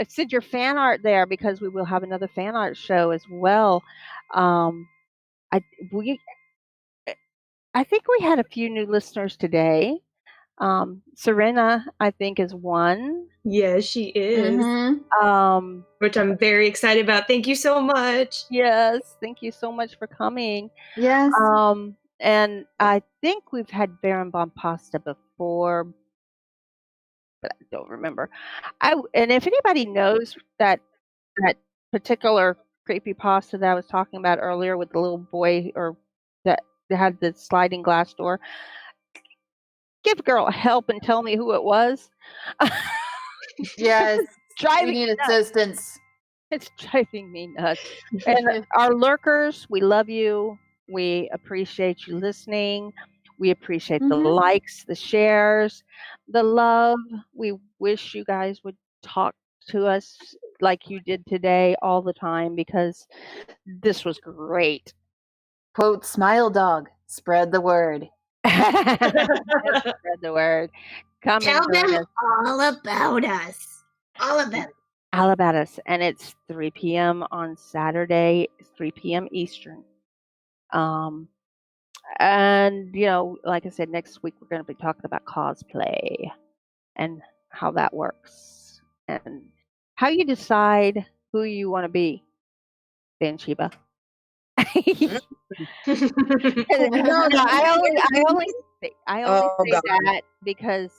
Send your fan art there, because we will have another fan art show as well. I think we had a few new listeners today. Serena, I think, is one. Yes, she is. Mm-hmm. Which I'm very excited about. Thank you so much. Yes, thank you so much for coming. Yes. And I think we've had Baron Bompasta before, but I don't remember. And if anybody knows that particular creepypasta that I was talking about earlier with the little boy that had the sliding glass door, give girl help and tell me who it was. Yes. Driving we need assistance. It's driving me nuts. And our lurkers, we love you. We appreciate you listening. We appreciate the likes, the shares, the love. We wish you guys would talk to us like you did today all the time, because this was great. Quote, smile dog, spread the word. Spread the word. Come Tell and join them us. all about us. All of them. All about us. And it's 3 p.m. on Saturday, 3 p.m. Eastern. And, like I said, next week we're going to be talking about cosplay and how that works and how you decide who you want to be, Bansheebah. No, I only say that because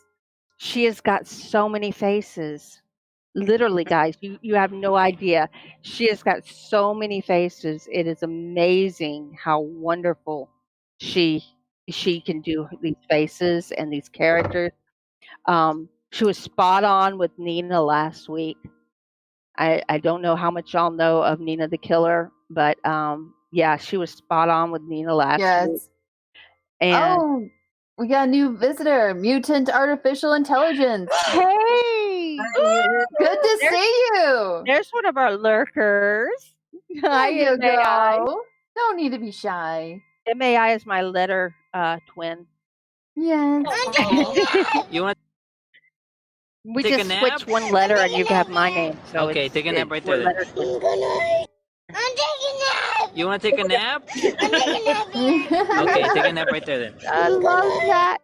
she has got so many faces. Literally, guys, you have no idea. She has got so many faces. It is amazing how wonderful she can do these faces and these characters. She was spot on with Nina last week. I don't know how much y'all know of Nina the Killer, but yeah, she was spot on with Nina last week. And we got a new visitor, Mutant Artificial Intelligence. Hey! Good to see you. There's one of our lurkers. There you go. Don't need to be shy. MAI is my letter twin. Yes. You want we just switch one letter and you have my name. So okay, take a nap right there. I'm taking a nap. You want to take a nap? I'm taking a nap here. Okay, take a nap right there then. I love that.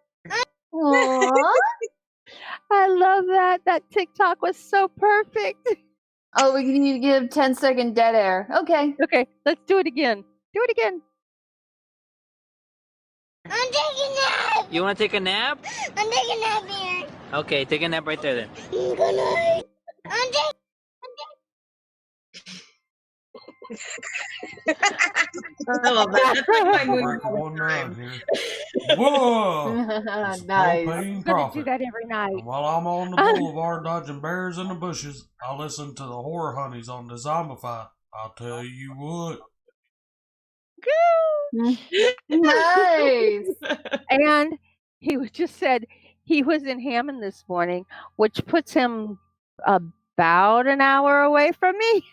Aww. I love that. That TikTok was so perfect. Oh, we need to give 10-second dead air. Okay. Okay, let's do it again. Do it again. I'm taking a nap. You want to take a nap? I'm taking a nap here. Okay, take a nap right there then. Good night. I'm taking. I love that. That's like my movie. Break one down here. Whoa! It's Nice. propane I'm gonna do profit. that every night. And while I'm on the boulevard dodging bears in the bushes, I listen to the horror honeys on Dezombified. I'll tell you what. Nice. And he just said he was in Hammond this morning, which puts him about an hour away from me.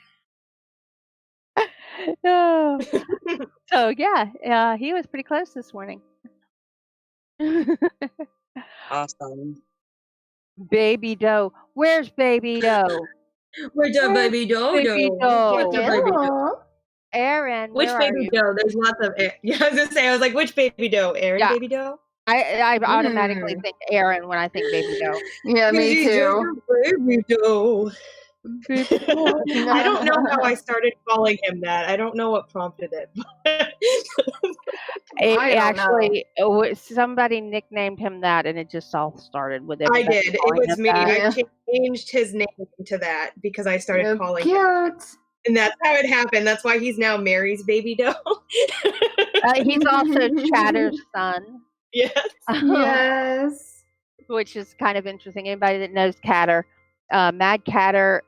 Oh. So yeah, he was pretty close this morning. Awesome. Baby Doe, where's Baby Doe? Where's the baby doe? Baby Doe. Where's the baby doe? Aaron, Which where baby are you? doe? There's lots of. Yeah, I was gonna say. I was like, which baby doe? Aaron, Yeah. baby doe. I automatically think Aaron when I think Baby Doe. Yeah, me too. Baby doe. No. I don't know how I started calling him that. I don't know what prompted it. Somebody nicknamed him that, and it just all started with I everybody did. It calling was him me. that. I changed his name to that because I started calling him. Cute. And that's how it happened. That's why he's now Mary's baby doe. He's also Chatter's son. Yes. Yes. Which is kind of interesting. Anybody that knows Catter, Mad Catter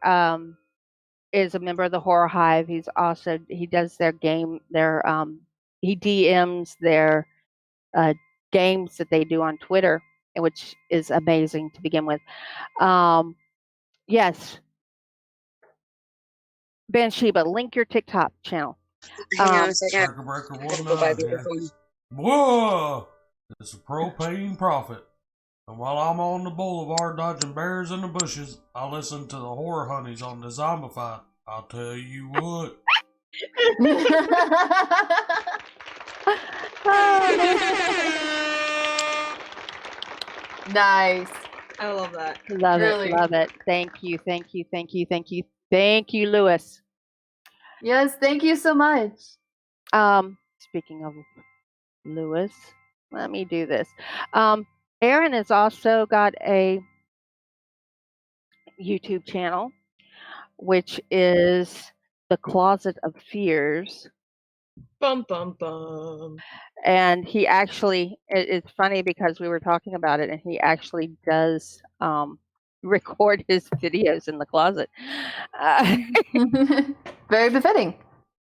is a member of the Horror Hive. He does their game, he DMs their games that they do on Twitter, which is amazing to begin with. Yes. Bansheebah, link your TikTok channel. Hang on a second. Breaker Go buy 19 the here. phone. Whoa! It's a propane profit. And while I'm on the boulevard dodging bears in the bushes, I listen to the horror honeys on the Zombified. I'll tell you what. Nice. I love that. Love Really. it, love it. Thank you, Lewis. Yes, thank you so much. Speaking of Lewis, let me do this. Aaron has also got a YouTube channel, which is The Closet of Fears. Bum bum bum. And he actually, it's funny because we were talking about it, and he actually does record his videos in the closet. Very befitting.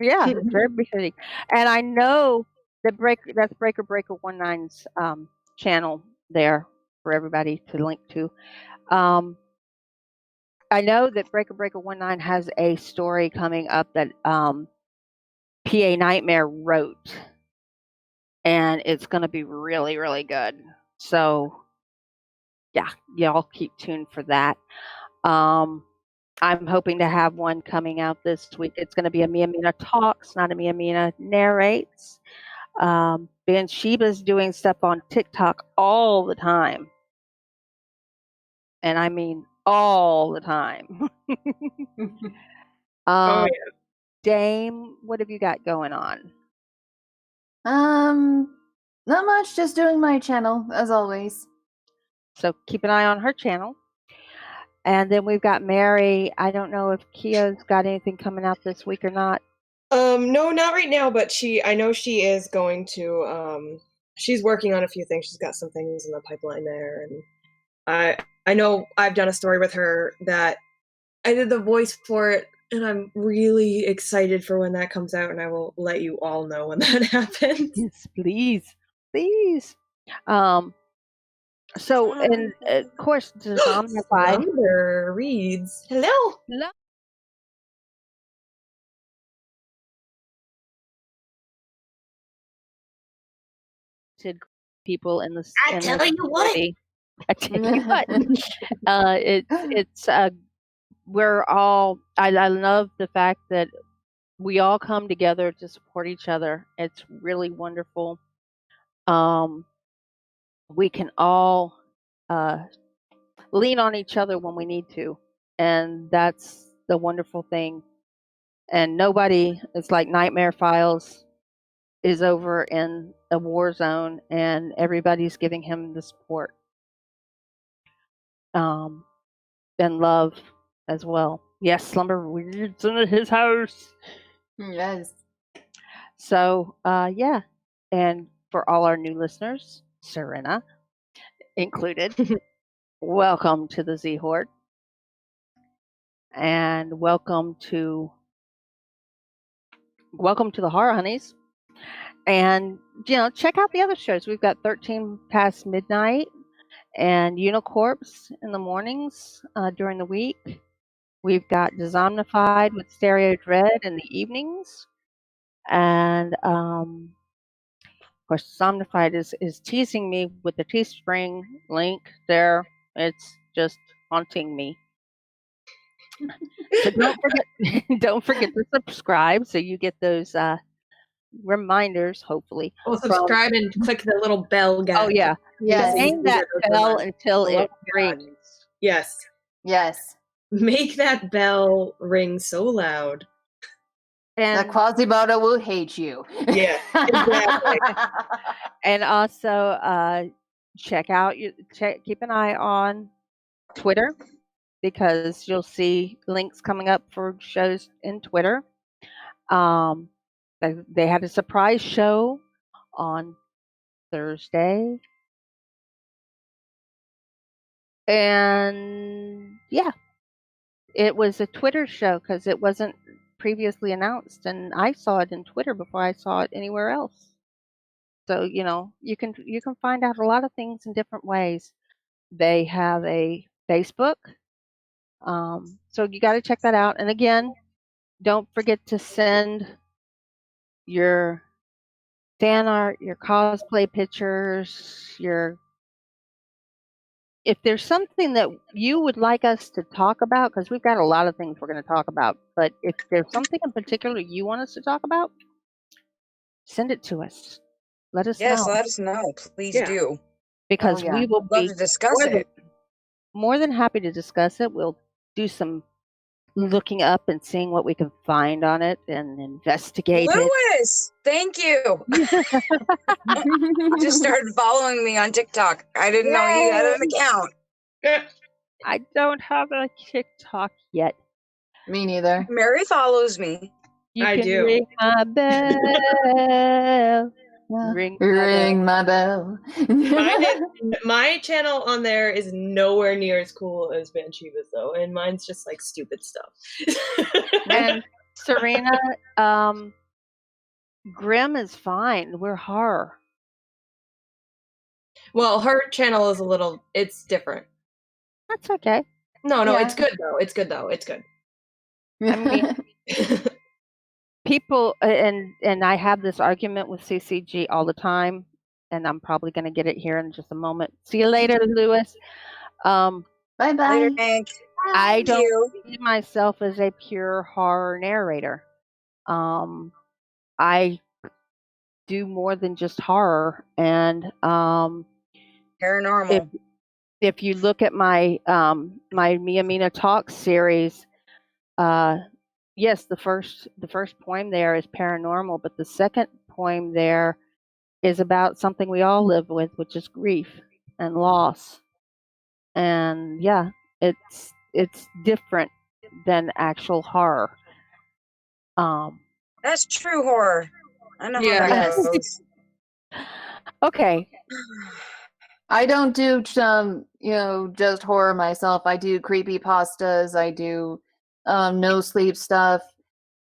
Yeah, it's very befitting. And I know that that's Breaker 19's channel there for everybody to link to. I know that Breaker 19 has a story coming up that PA Nightmare wrote, and it's going to be really, really good. So, yeah, y'all keep tuned for that. I'm hoping to have one coming out this week. It's going to be a Mia Mina Talks, not a Mia Mina Narrates. Bansheebah's doing stuff on TikTok all the time. And I mean all the time. Oh, yeah. Dame, what have you got going on? Not much, just doing my channel, as always. So keep an eye on her channel. And then we've got Mary. I don't know if Kia's got anything coming out this week or not. No, not right now, but I know she is going to, she's working on a few things. She's got some things in the pipeline there, and I know I've done a story with her that I did the voice for it, and I'm really excited for when that comes out, and I will let you all know when that happens. Yes, please. Please. So, and of course, Dezombified. Slumber reads, hello. Hello. People in the I tell you what. I tell you what. It's we're all. I love the fact that we all come together to support each other. It's really wonderful. We can all lean on each other when we need to, and that's the wonderful thing. And nobody, it's like Nightmare Files is over in a war zone, and everybody's giving him the support and love as well. Yes, Slumber Weird's in his house. Yes. So, yeah. And for all our new listeners, Serena included, welcome to the Z Horde. And welcome to the Horror Honeys. And, check out the other shows. We've got 13 Past Midnight and Unicorps in the mornings during the week. We've got Dezombified with Stereo Dread in the evenings. And, of course, Dezombified is teasing me with the Teespring link there. It's just haunting me. So don't forget to subscribe so you get those reminders, hopefully. Well, subscribe and click the little bell, guys. Oh, yeah. Yes. Hang that bell until it rings. Yes. Yes. Make that bell ring so loud. And The Quasimodo will hate you. Yeah, exactly. And also keep an eye on Twitter, because you'll see links coming up for shows in Twitter. They had a surprise show on Thursday. And yeah, it was a Twitter show because it wasn't previously announced, and I saw it in Twitter before I saw it anywhere else. So, you can find out a lot of things in different ways. They have a Facebook. So you got to check that out. And again, don't forget to send your fan art, your cosplay pictures, if there's something that you would like us to talk about, because we've got a lot of things we're going to talk about, but if there's something in particular you want us to talk about, send it to us. Let us Yes, know. let us know. Please Yeah. do. Because we will Love be to discuss it. more than happy to discuss it. We'll do some looking up and seeing what we can find on it and investigate it. Lewis, thank you. Just started following me on TikTok. I didn't know you had an account. I don't have a TikTok yet. Me neither. Mary follows me. You I can do. ring my bell. Ring my bell. My channel on there is nowhere near as cool as Bansheebah's, though, and mine's just like stupid stuff. And Serena, Grim is fine. We're horror. Well, her channel is it's different. That's okay. No, Yeah. it's good though. It's good though. It's good. I mean, people, and I have this argument with CCG all the time, and I'm probably going to get it here in just a moment. See you later, Lewis. Bye Later, bye. Hank. I Thank don't you. see myself as a pure horror narrator. I do more than just horror, and Paranormal. if you look at my my Mina Talks series, yes, the first poem there is paranormal, but the second poem there is about something we all live with, which is grief and loss. And yeah, it's different than actual horror. That's true horror. I know Yeah. how that Yes. goes. Okay. I don't do just horror myself. I do creepypastas. I do no sleep stuff.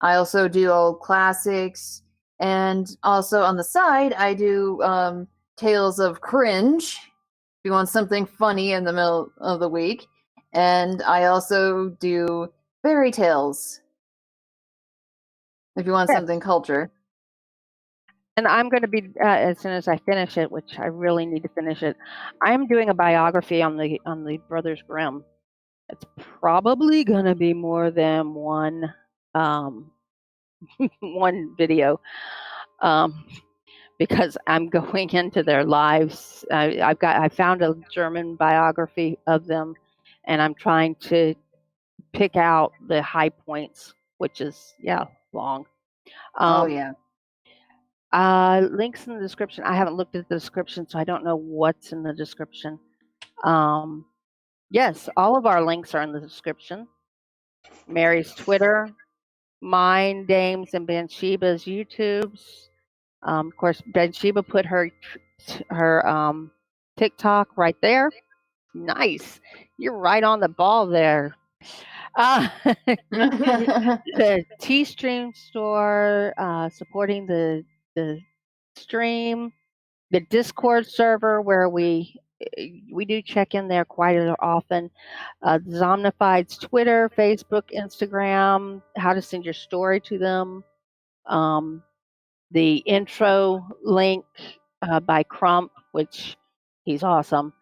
I also do old classics, and also on the side I do tales of cringe. If you want something funny in the middle of the week, and I also do fairy tales. If you want Yes. something culture. And I'm going to be as soon as I finish it, which I really need to finish it. I'm doing a biography on the Brothers Grimm. It's probably going to be more than one one video, because I'm going into their lives. I found a German biography of them, and I'm trying to pick out the high points, which is long. Oh yeah. Links in the description. I haven't looked at the description, so I don't know what's in the description. Yes, all of our links are in the description. Mary's Twitter, mine, Dames, and Bansheebah's YouTubes. Of course, Bansheebah put her TikTok right there. Nice. You're right on the ball there. The T-Stream store, supporting the stream, the Discord server where we do check in there quite often. Dezombified's Twitter, Facebook, Instagram, how to send your story to them. The intro link by Crump, which he's awesome.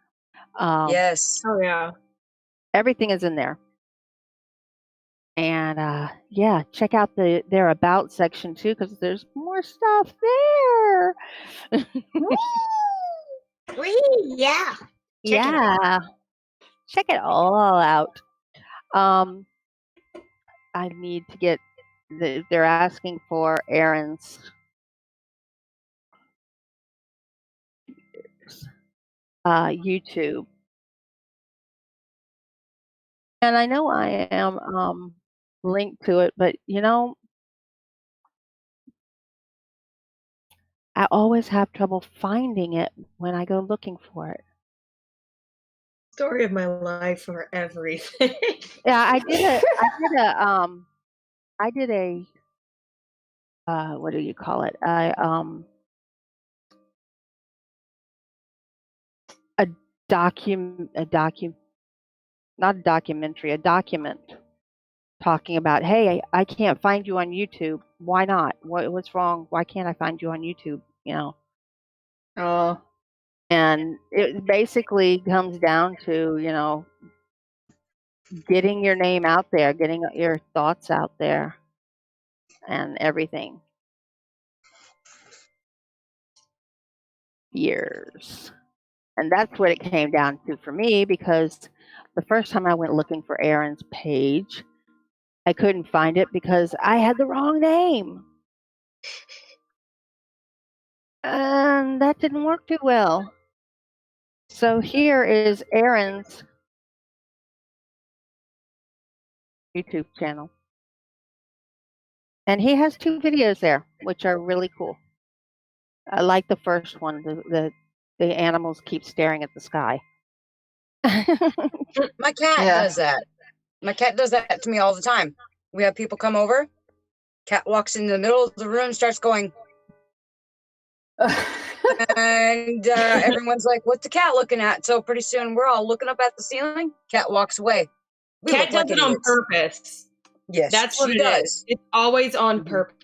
Yes. Oh yeah. Everything is in there. And check out their about section too, because there's more stuff there. Yeah. Check it out. Check it all out. I need to get. They're asking for Aaron's YouTube, and I know I am linked to it, but I always have trouble finding it when I go looking for it. Story of my life for everything. Yeah, I did a what do you call it? A document talking about, hey, I can't find you on YouTube. Why not? What's wrong? Why can't I find you on YouTube? Oh. And it basically comes down to, getting your name out there, getting your thoughts out there, and everything. Years. And that's what it came down to for me, because the first time I went looking for Aaron's page, I couldn't find it because I had the wrong name. And that didn't work too well. So here is Aaron's YouTube channel. And he has 2 videos there, which are really cool. I like the first one. The animals keep staring at the sky. My cat does that. My cat does that to me all the time. We have people come over. Cat walks in the middle of the room, starts going. And everyone's like, what's the cat looking at? So pretty soon we're all looking up at the ceiling. Cat walks away. We Cat look does like it on idiots. purpose. Yes, That's what she it does. is. It's always on Mhm. purpose.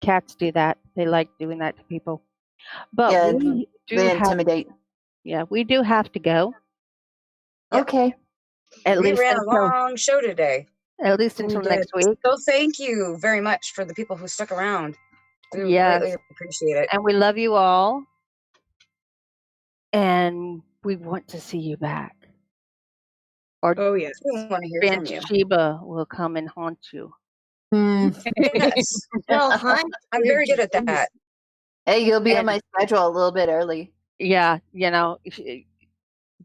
Cats do that. They like doing that to people. But Yeah, we do they have, intimidate. we do have to go. Yep. Okay. At We least ran a until long show today. We until did. next week. So thank you very much for the people who stuck around. We Yes. greatly appreciate it. And we love you all. And we want to see you back. Or Oh yes. We want to hear from you. Bansheebah will come and haunt you. Yes. Well, hunt. I'm very good at that. Hey, you'll be on And- my schedule a little bit early. Yeah,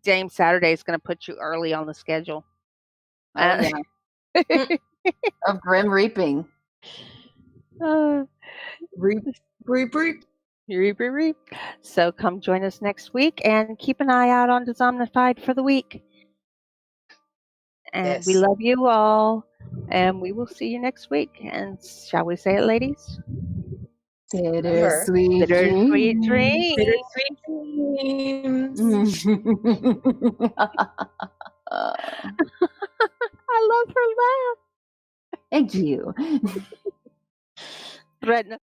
Dame Saturday is going to put you early on the schedule. Oh, yeah. Of Grim Reaping. Reap. Reap, reap, reap. So come join us next week and keep an eye out on Dezombified for the week. And we Yes. love you all. And we will see you next week. And shall we say it, ladies? Bittersweet Bittersweet dreams. dreams. Bittersweet dreams. I love her laugh. Thank you. Threaten.